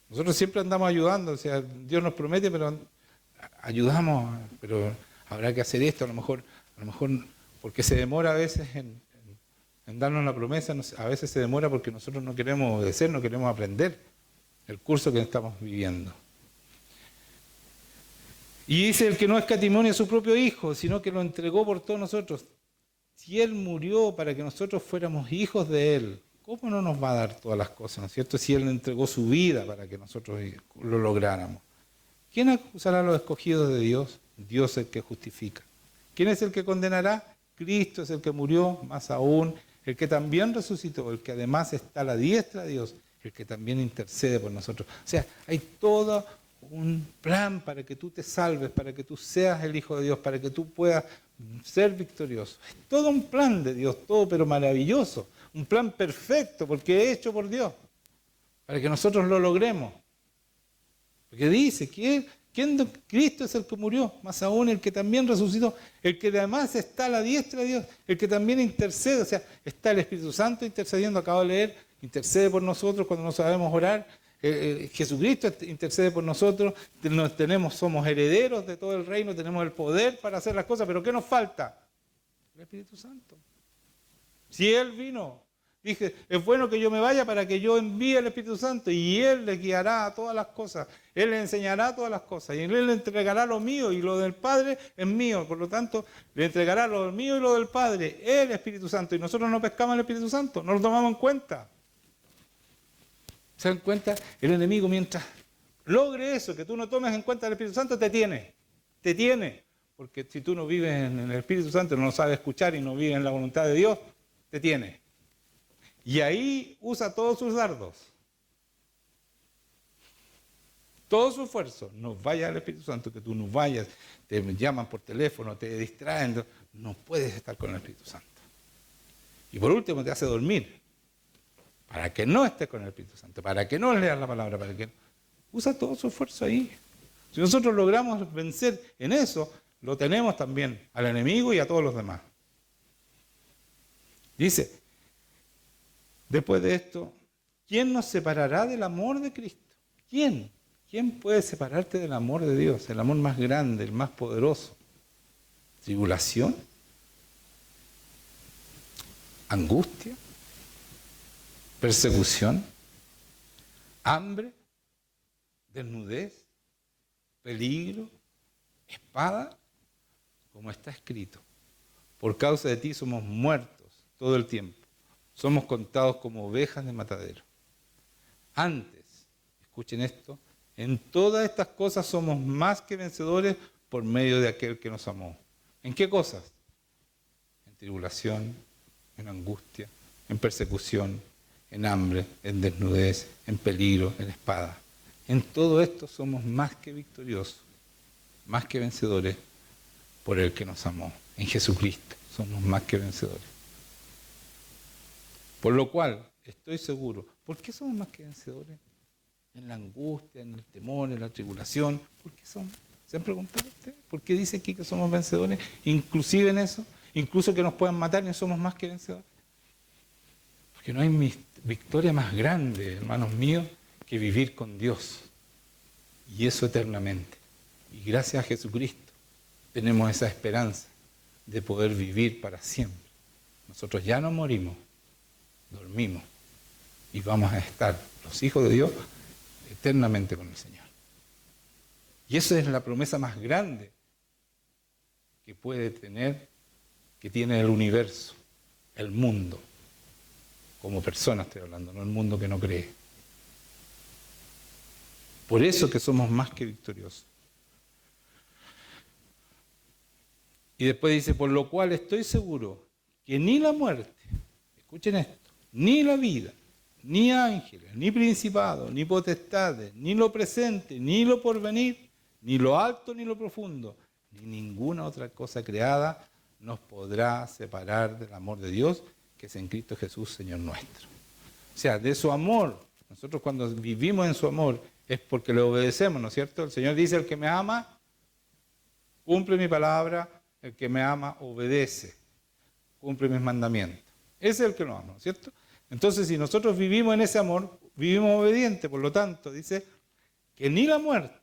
Nosotros siempre andamos ayudando, o sea, Dios nos promete, pero ayudamos, pero habrá que hacer esto, a lo mejor porque se demora a veces en darnos la promesa, a veces se demora porque nosotros no queremos obedecer, no queremos aprender el curso que estamos viviendo. Y dice, el que no escatimó a su propio Hijo, sino que lo entregó por todos nosotros. Si Él murió para que nosotros fuéramos hijos de Él, ¿cómo no nos va a dar todas las cosas, ¿no es cierto? Si Él entregó su vida para que nosotros lo lográramos. ¿Quién acusará a los escogidos de Dios? Dios es el que justifica. ¿Quién es el que condenará? Cristo es el que murió, más aún, el que también resucitó, el que además está a la diestra de Dios, el que también intercede por nosotros. O sea, hay todo un plan para que tú te salves, para que tú seas el Hijo de Dios, para que tú puedas ser victorioso. Es todo un plan de Dios, todo pero maravilloso. Un plan perfecto, porque es hecho por Dios, para que nosotros lo logremos. Porque dice que Cristo es el que murió, más aún el que también resucitó, el que además está a la diestra de Dios, el que también intercede, o sea, está el Espíritu Santo intercediendo, acabo de leer, intercede por nosotros cuando no sabemos orar. Jesucristo intercede por nosotros, somos herederos de todo el reino, tenemos el poder para hacer las cosas, pero ¿qué nos falta? El Espíritu Santo. Si Él vino, dije, es bueno que yo me vaya para que yo envíe al Espíritu Santo y Él le guiará a todas las cosas, Él le enseñará todas las cosas y Él le entregará lo mío y lo del Padre es mío, por lo tanto le entregará lo mío y lo del Padre, el Espíritu Santo, y nosotros no pescamos el Espíritu Santo, no lo tomamos en cuenta. ¿Se dan cuenta? El enemigo, mientras logre eso, que tú no tomes en cuenta el Espíritu Santo, te tiene. Porque si tú no vives en el Espíritu Santo, no sabes escuchar y no vives en la voluntad de Dios, te tiene. Y ahí usa todos sus dardos. Todo su esfuerzo. No vayas al Espíritu Santo, que tú no vayas, te llaman por teléfono, te distraen, no puedes estar con el Espíritu Santo. Y por último te hace dormir. Para que no estés con el Espíritu Santo, para que no leas la palabra, para que usa todo su esfuerzo ahí. Si nosotros logramos vencer en eso, lo tenemos también al enemigo y a todos los demás. Dice, después de esto, ¿quién nos separará del amor de Cristo? ¿Quién? ¿Quién puede separarte del amor de Dios? El amor más grande, el más poderoso. ¿Tribulación? ¿Angustia? ¿Persecución? ¿Hambre? ¿Desnudez? ¿Peligro? ¿Espada? Como está escrito, por causa de ti somos muertos todo el tiempo, somos contados como ovejas de matadero. Antes, escuchen esto, en todas estas cosas somos más que vencedores por medio de aquel que nos amó. ¿En qué cosas? En tribulación, en angustia, en persecución, en hambre, en desnudez, en peligro, en espada. En todo esto somos más que victoriosos, más que vencedores por el que nos amó. En Jesucristo somos más que vencedores. Por lo cual, estoy seguro, ¿por qué somos más que vencedores? En la angustia, en el temor, en la tribulación. ¿Por qué somos? ¿Se han preguntado ustedes? ¿Por qué dice aquí que somos vencedores? Inclusive en eso, incluso que nos puedan matar y no somos más que vencedores. Porque no hay victoria más grande, hermanos míos, que vivir con Dios. Y eso eternamente. Y gracias a Jesucristo tenemos esa esperanza de poder vivir para siempre. Nosotros ya no morimos, dormimos y vamos a estar, los hijos de Dios, eternamente con el Señor. Y esa es la promesa más grande que puede tener, que tiene el universo, el mundo. Como persona estoy hablando, no el mundo que no cree. Por eso que somos más que victoriosos. Y después dice, por lo cual estoy seguro que ni la muerte, escuchen esto, ni la vida, ni ángeles, ni principados, ni potestades, ni lo presente, ni lo porvenir, ni lo alto, ni lo profundo, ni ninguna otra cosa creada nos podrá separar del amor de Dios, que es en Cristo Jesús, Señor nuestro. O sea, de su amor, nosotros cuando vivimos en su amor, es porque le obedecemos, ¿no es cierto? El Señor dice, el que me ama, cumple mi palabra, el que me ama, obedece, cumple mis mandamientos. Ese es el que nos ama, ¿no es cierto? Entonces, si nosotros vivimos en ese amor, vivimos obedientes, por lo tanto, dice que ni la muerte,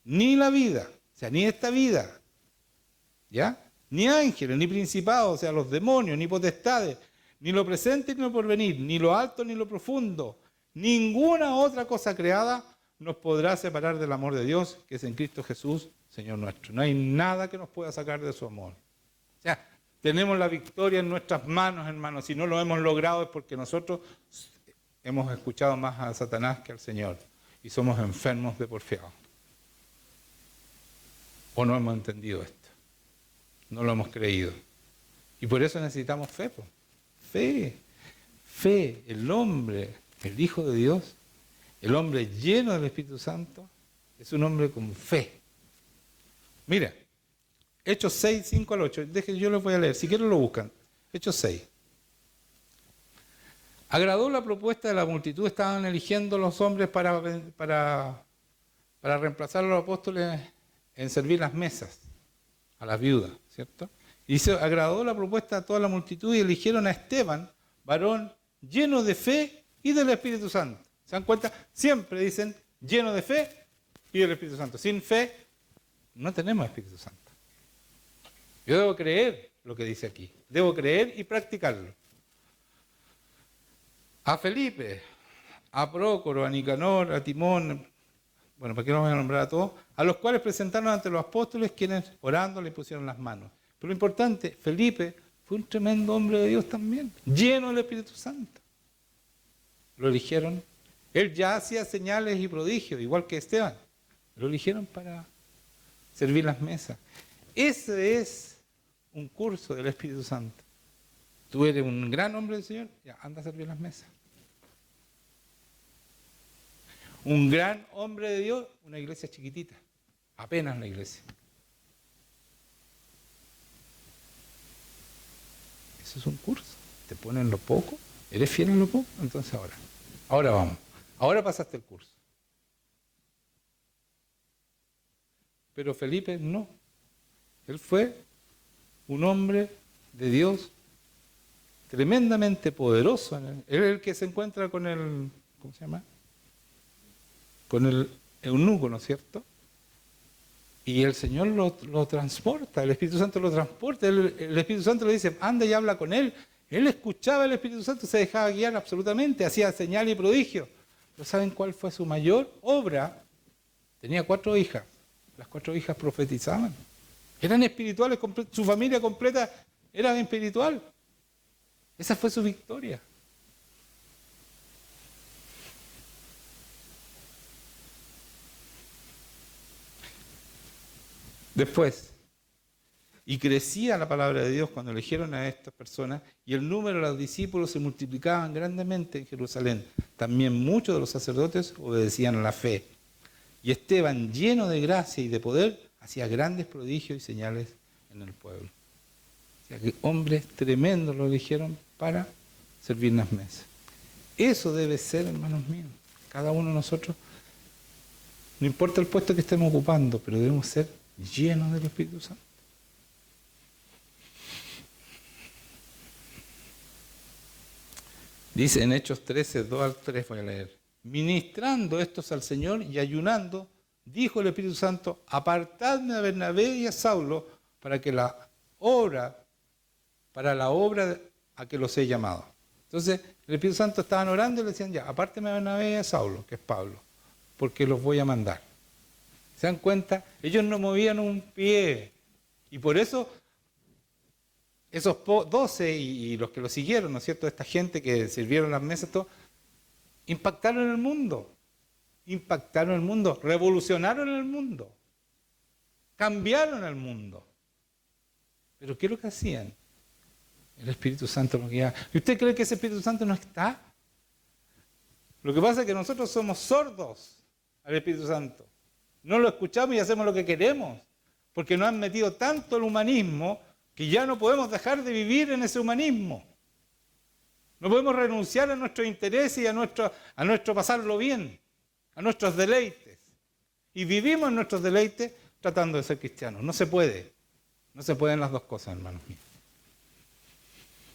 ni la vida, o sea, ni esta vida, ¿ya? Ni ángeles, ni principados, o sea, los demonios, ni potestades, ni lo presente ni lo porvenir, ni lo alto ni lo profundo, ninguna otra cosa creada nos podrá separar del amor de Dios, que es en Cristo Jesús, Señor nuestro. No hay nada que nos pueda sacar de su amor. O sea, tenemos la victoria en nuestras manos, hermanos. Si no lo hemos logrado es porque nosotros hemos escuchado más a Satanás que al Señor y somos enfermos de porfiado. O no hemos entendido esto. No lo hemos creído. Y por eso necesitamos fe. Pues. Fe. El hombre, el Hijo de Dios, el hombre lleno del Espíritu Santo, es un hombre con fe. Mira, Hechos 6, 5 al 8. Yo les voy a leer. Si quieren lo buscan. Hechos 6. Agradó la propuesta de la multitud. Estaban eligiendo los hombres para reemplazar a los apóstoles en servir las mesas a las viudas, ¿cierto? Y se agradó la propuesta a toda la multitud y eligieron a Esteban, varón lleno de fe y del Espíritu Santo. ¿Se dan cuenta? Siempre dicen lleno de fe y del Espíritu Santo. Sin fe no tenemos Espíritu Santo. Yo debo creer lo que dice aquí. Debo creer y practicarlo. A Felipe, a Prócoro, a Nicanor, a Timón, bueno, ¿para qué no voy a nombrar a todos? A los cuales presentaron ante los apóstoles, quienes orando le pusieron las manos. Pero lo importante, Felipe fue un tremendo hombre de Dios también, lleno del Espíritu Santo. Lo eligieron. Él ya hacía señales y prodigios, igual que Esteban. Lo eligieron para servir las mesas. Ese es un curso del Espíritu Santo. Tú eres un gran hombre del Señor, ya anda a servir las mesas. Un gran hombre de Dios, una iglesia chiquitita, apenas la iglesia. Eso es un curso. Te ponen lo poco, eres fiel en lo poco, entonces ahora vamos. Ahora pasaste el curso. Pero Felipe no. Él fue un hombre de Dios tremendamente poderoso. Él es el que se encuentra con el, ¿cómo se llama? Con el eunuco, ¿no es cierto? Y el Señor lo transporta, el Espíritu Santo lo transporta, el Espíritu Santo le dice, anda y habla con él. Él escuchaba al Espíritu Santo, se dejaba guiar absolutamente, hacía señal y prodigio. Pero ¿saben cuál fue su mayor obra? Tenía 4 hijas, las 4 hijas profetizaban. Eran espirituales, su familia completa era espiritual. Esa fue su victoria. Después, y crecía la palabra de Dios cuando eligieron a estas personas, y el número de los discípulos se multiplicaban grandemente en Jerusalén. También muchos de los sacerdotes obedecían a la fe. Y Esteban, lleno de gracia y de poder, hacía grandes prodigios y señales en el pueblo. O sea que hombres tremendos lo eligieron para servir las mesas. Eso debe ser, hermanos míos, cada uno de nosotros, no importa el puesto que estemos ocupando, pero debemos ser llenos del Espíritu Santo. Dice en Hechos 13, 2 al 3, voy a leer. Ministrando estos al Señor y ayunando, dijo el Espíritu Santo, apartadme a Bernabé y a Saulo para la obra a que los he llamado. Entonces, el Espíritu Santo estaban orando y le decían, ya, apárteme a Bernabé y a Saulo, que es Pablo, porque los voy a mandar. ¿Se dan cuenta? Ellos no movían un pie. Y por eso, esos 12 y los que lo siguieron, ¿no es cierto? Esta gente que sirvieron las mesas, todo, impactaron el mundo. Impactaron el mundo, revolucionaron el mundo, cambiaron el mundo. Pero ¿qué es lo que hacían? El Espíritu Santo los guiaba. ¿Y usted cree que ese Espíritu Santo no está? Lo que pasa es que nosotros somos sordos al Espíritu Santo. No lo escuchamos y hacemos lo que queremos, porque nos han metido tanto el humanismo que ya no podemos dejar de vivir en ese humanismo. No podemos renunciar a nuestros intereses y a nuestro pasarlo bien, a nuestros deleites. Y vivimos nuestros deleites tratando de ser cristianos. No se puede. No se pueden las dos cosas, hermanos míos.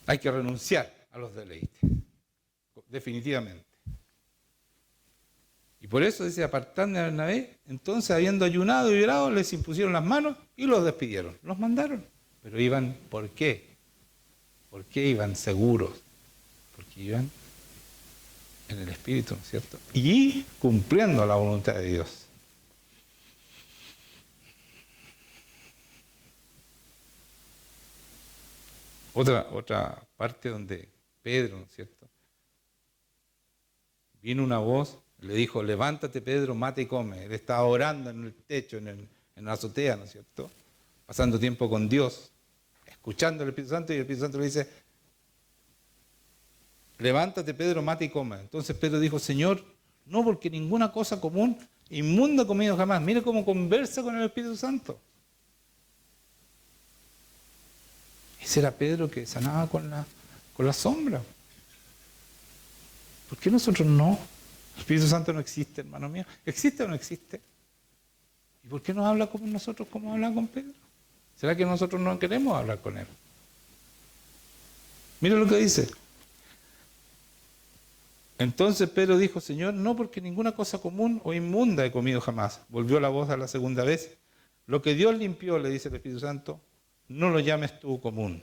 Hay que renunciar a los deleites, definitivamente. Y por eso dice, apartando a Bernabé, entonces habiendo ayunado y orado, les impusieron las manos y los despidieron. Los mandaron. Pero iban, ¿por qué? ¿Por qué iban seguros? Porque iban en el Espíritu, ¿no es cierto? Y cumpliendo la voluntad de Dios. Otra parte donde Pedro, ¿no es cierto? Vino una voz, le dijo, levántate Pedro, mata y come. Él estaba orando en el techo, en la azotea, ¿no es cierto? Pasando tiempo con Dios, escuchando al Espíritu Santo, y el Espíritu Santo le dice, levántate Pedro, mata y come. Entonces Pedro dijo, Señor, no, porque ninguna cosa común, inmunda he comido jamás. Mire cómo conversa con el Espíritu Santo. Ese era Pedro que sanaba con la sombra. ¿Por qué nosotros no? El Espíritu Santo no existe, hermano mío. ¿Existe o no existe? ¿Y por qué no habla con nosotros como habla con Pedro? ¿Será que nosotros no queremos hablar con él? Mira lo que dice. Entonces Pedro dijo, Señor, no, porque ninguna cosa común o inmunda he comido jamás. Volvió la voz a la segunda vez. Lo que Dios limpió, le dice el Espíritu Santo, no lo llames tú común.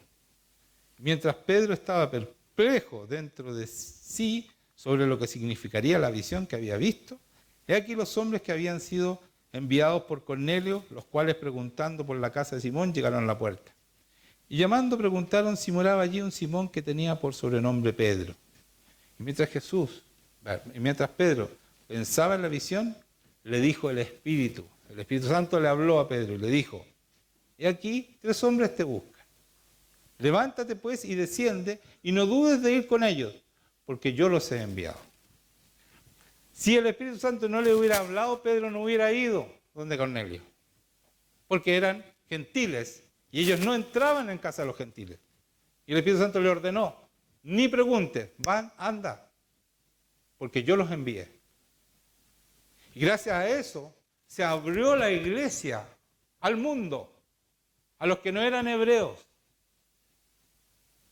Mientras Pedro estaba perplejo dentro de sí sobre lo que significaría la visión que había visto, he aquí los hombres que habían sido enviados por Cornelio, los cuales preguntando por la casa de Simón llegaron a la puerta. Y llamando preguntaron si moraba allí un Simón que tenía por sobrenombre Pedro. Y mientras Pedro pensaba en la visión, le dijo el Espíritu Santo le habló a Pedro y le dijo, he aquí 3 hombres te buscan. Levántate pues y desciende y no dudes de ir con ellos, porque yo los he enviado. Si el Espíritu Santo no le hubiera hablado, Pedro no hubiera ido donde Cornelio, porque eran gentiles y ellos no entraban en casa de los gentiles. Y el Espíritu Santo le ordenó, ni preguntes, anda, porque yo los envié. Y gracias a eso se abrió la iglesia al mundo, a los que no eran hebreos.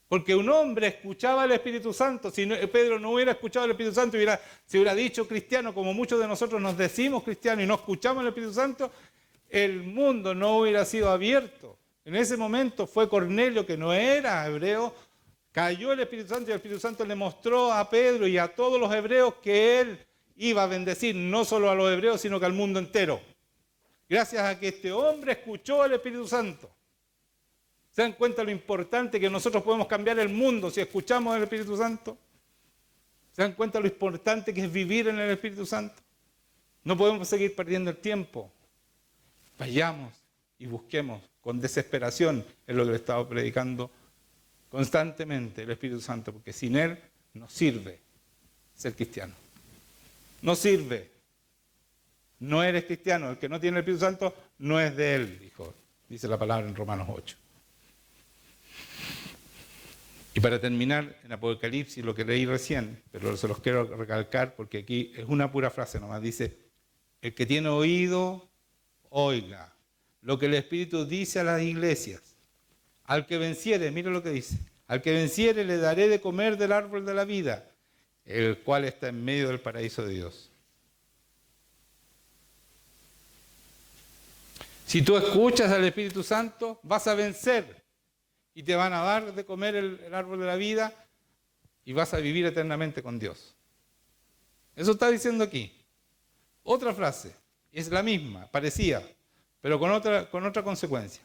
Porque un hombre escuchaba al Espíritu Santo. Si Pedro no hubiera escuchado al Espíritu Santo, se hubiera dicho cristiano, como muchos de nosotros nos decimos cristianos y no escuchamos al Espíritu Santo, el mundo no hubiera sido abierto. En ese momento fue Cornelio, que no era hebreo, cayó el Espíritu Santo y el Espíritu Santo le mostró a Pedro y a todos los hebreos que él iba a bendecir no solo a los hebreos, sino que al mundo entero. Gracias a que este hombre escuchó al Espíritu Santo. ¿Se dan cuenta lo importante que nosotros podemos cambiar el mundo si escuchamos al Espíritu Santo? ¿Se dan cuenta lo importante que es vivir en el Espíritu Santo? No podemos seguir perdiendo el tiempo. Vayamos y busquemos con desesperación en lo que le estaba predicando constantemente el Espíritu Santo, porque sin Él no sirve ser cristiano. No sirve. No eres cristiano. El que no tiene el Espíritu Santo no es de Él, dice la palabra en Romanos 8. Y para terminar, en Apocalipsis, lo que leí recién, pero se los quiero recalcar porque aquí es una pura frase nomás, dice, el que tiene oído, oiga lo que el Espíritu dice a las iglesias. Al que venciere, mire lo que dice, al que venciere le daré de comer del árbol de la vida, el cual está en medio del paraíso de Dios. Si tú escuchas al Espíritu Santo, vas a vencer. Y te van a dar de comer el árbol de la vida y vas a vivir eternamente con Dios. Eso está diciendo aquí. Otra frase, es la misma, parecía, pero con otra consecuencia.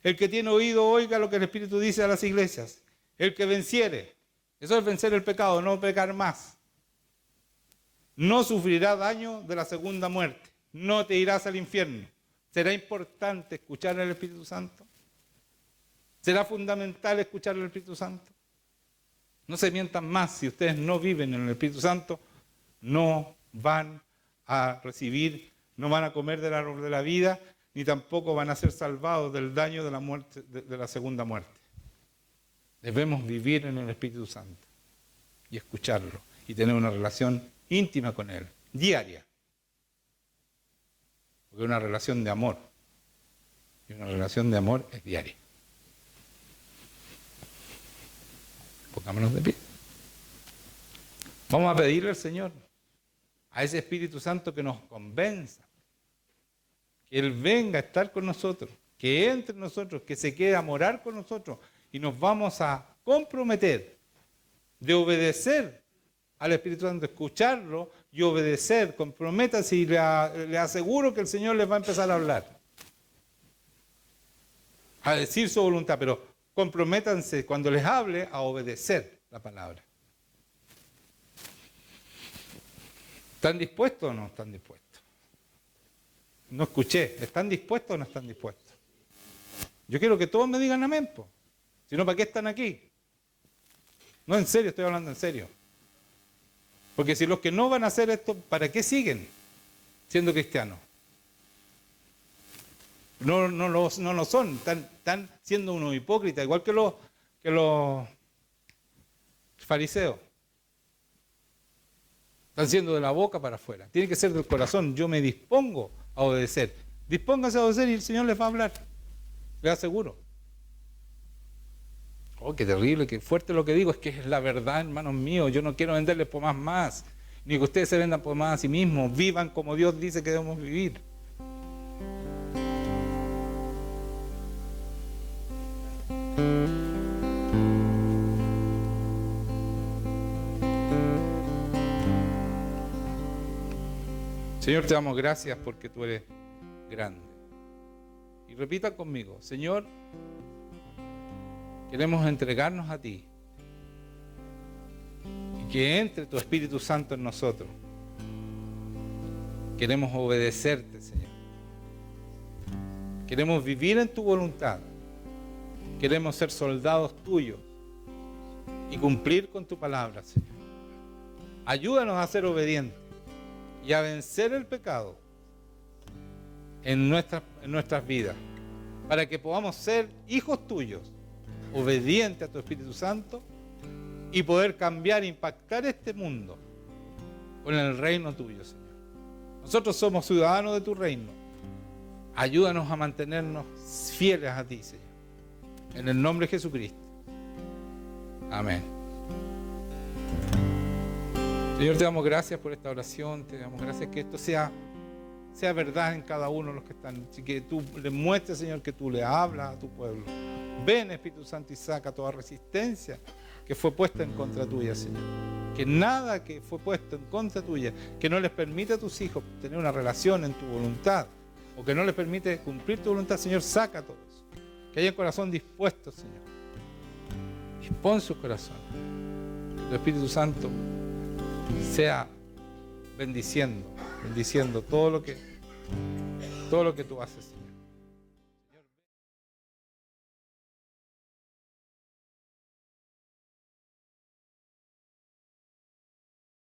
El que tiene oído, oiga lo que el Espíritu dice a las iglesias. El que venciere, eso es vencer el pecado, no pecar más. No sufrirá daño de la segunda muerte. No te irás al infierno. ¿Será importante escuchar al Espíritu Santo? ¿Será fundamental escuchar al Espíritu Santo? No se mientan más. Si ustedes no viven en el Espíritu Santo, no van a recibir, no van a comer del árbol de la vida, ni tampoco van a ser salvados del daño de la muerte, de la segunda muerte. Debemos vivir en el Espíritu Santo y escucharlo y tener una relación íntima con Él, diaria. Porque es una relación de amor. Y una relación de amor es diaria. Pongámonos de pie. Vamos a pedirle al Señor, a ese Espíritu Santo que nos convenza, que Él venga a estar con nosotros, que entre en nosotros, que se quede a morar con nosotros y nos vamos a comprometer de obedecer al Espíritu Santo, escucharlo y obedecer. Comprométanse y le aseguro que el Señor les va a empezar a hablar, a decir su voluntad, pero comprométanse cuando les hable a obedecer la palabra. ¿Están dispuestos o no están dispuestos? No escuché. ¿Están dispuestos o no están dispuestos? Yo quiero que todos me digan amén, po. Si no, ¿para qué están aquí? No, en serio, estoy hablando en serio. Porque si los que no van a hacer esto, ¿para qué siguen siendo cristianos? No lo son. Están siendo unos hipócritas, igual que los fariseos. Están siendo de la boca para afuera. Tiene que ser del corazón. Yo me dispongo a obedecer. Dispónganse a obedecer y el Señor les va a hablar. Les aseguro. Oh, qué terrible, qué fuerte lo que digo. Es que es la verdad, hermanos míos. Yo no quiero venderles por más. Ni que ustedes se vendan por más a sí mismos. Vivan como Dios dice que debemos vivir. Señor, te damos gracias porque tú eres grande. Y repita conmigo, Señor, queremos entregarnos a ti y que entre tu Espíritu Santo en nosotros. Queremos obedecerte, Señor. Queremos vivir en tu voluntad. Queremos ser soldados tuyos y cumplir con tu palabra, Señor. Ayúdanos a ser obedientes y a vencer el pecado en nuestras vidas, para que podamos ser hijos tuyos, obedientes a tu Espíritu Santo y poder cambiar, impactar este mundo con el reino tuyo, Señor. Nosotros somos ciudadanos de tu reino. Ayúdanos a mantenernos fieles a ti, Señor. En el nombre de Jesucristo. Amén. Señor, te damos gracias por esta oración, te damos gracias que esto sea verdad en cada uno de los que están. Así que tú le muestres, Señor, que tú le hablas a tu pueblo. Ven, Espíritu Santo, y saca toda resistencia que fue puesta en contra tuya, Señor. Que nada que fue puesto en contra tuya, que no les permite a tus hijos tener una relación en tu voluntad, o que no les permite cumplir tu voluntad, Señor, saca todo eso. Que haya un corazón dispuesto, Señor. Dispón sus corazones. Que tu Espíritu Santo sea bendiciendo todo lo que tú haces.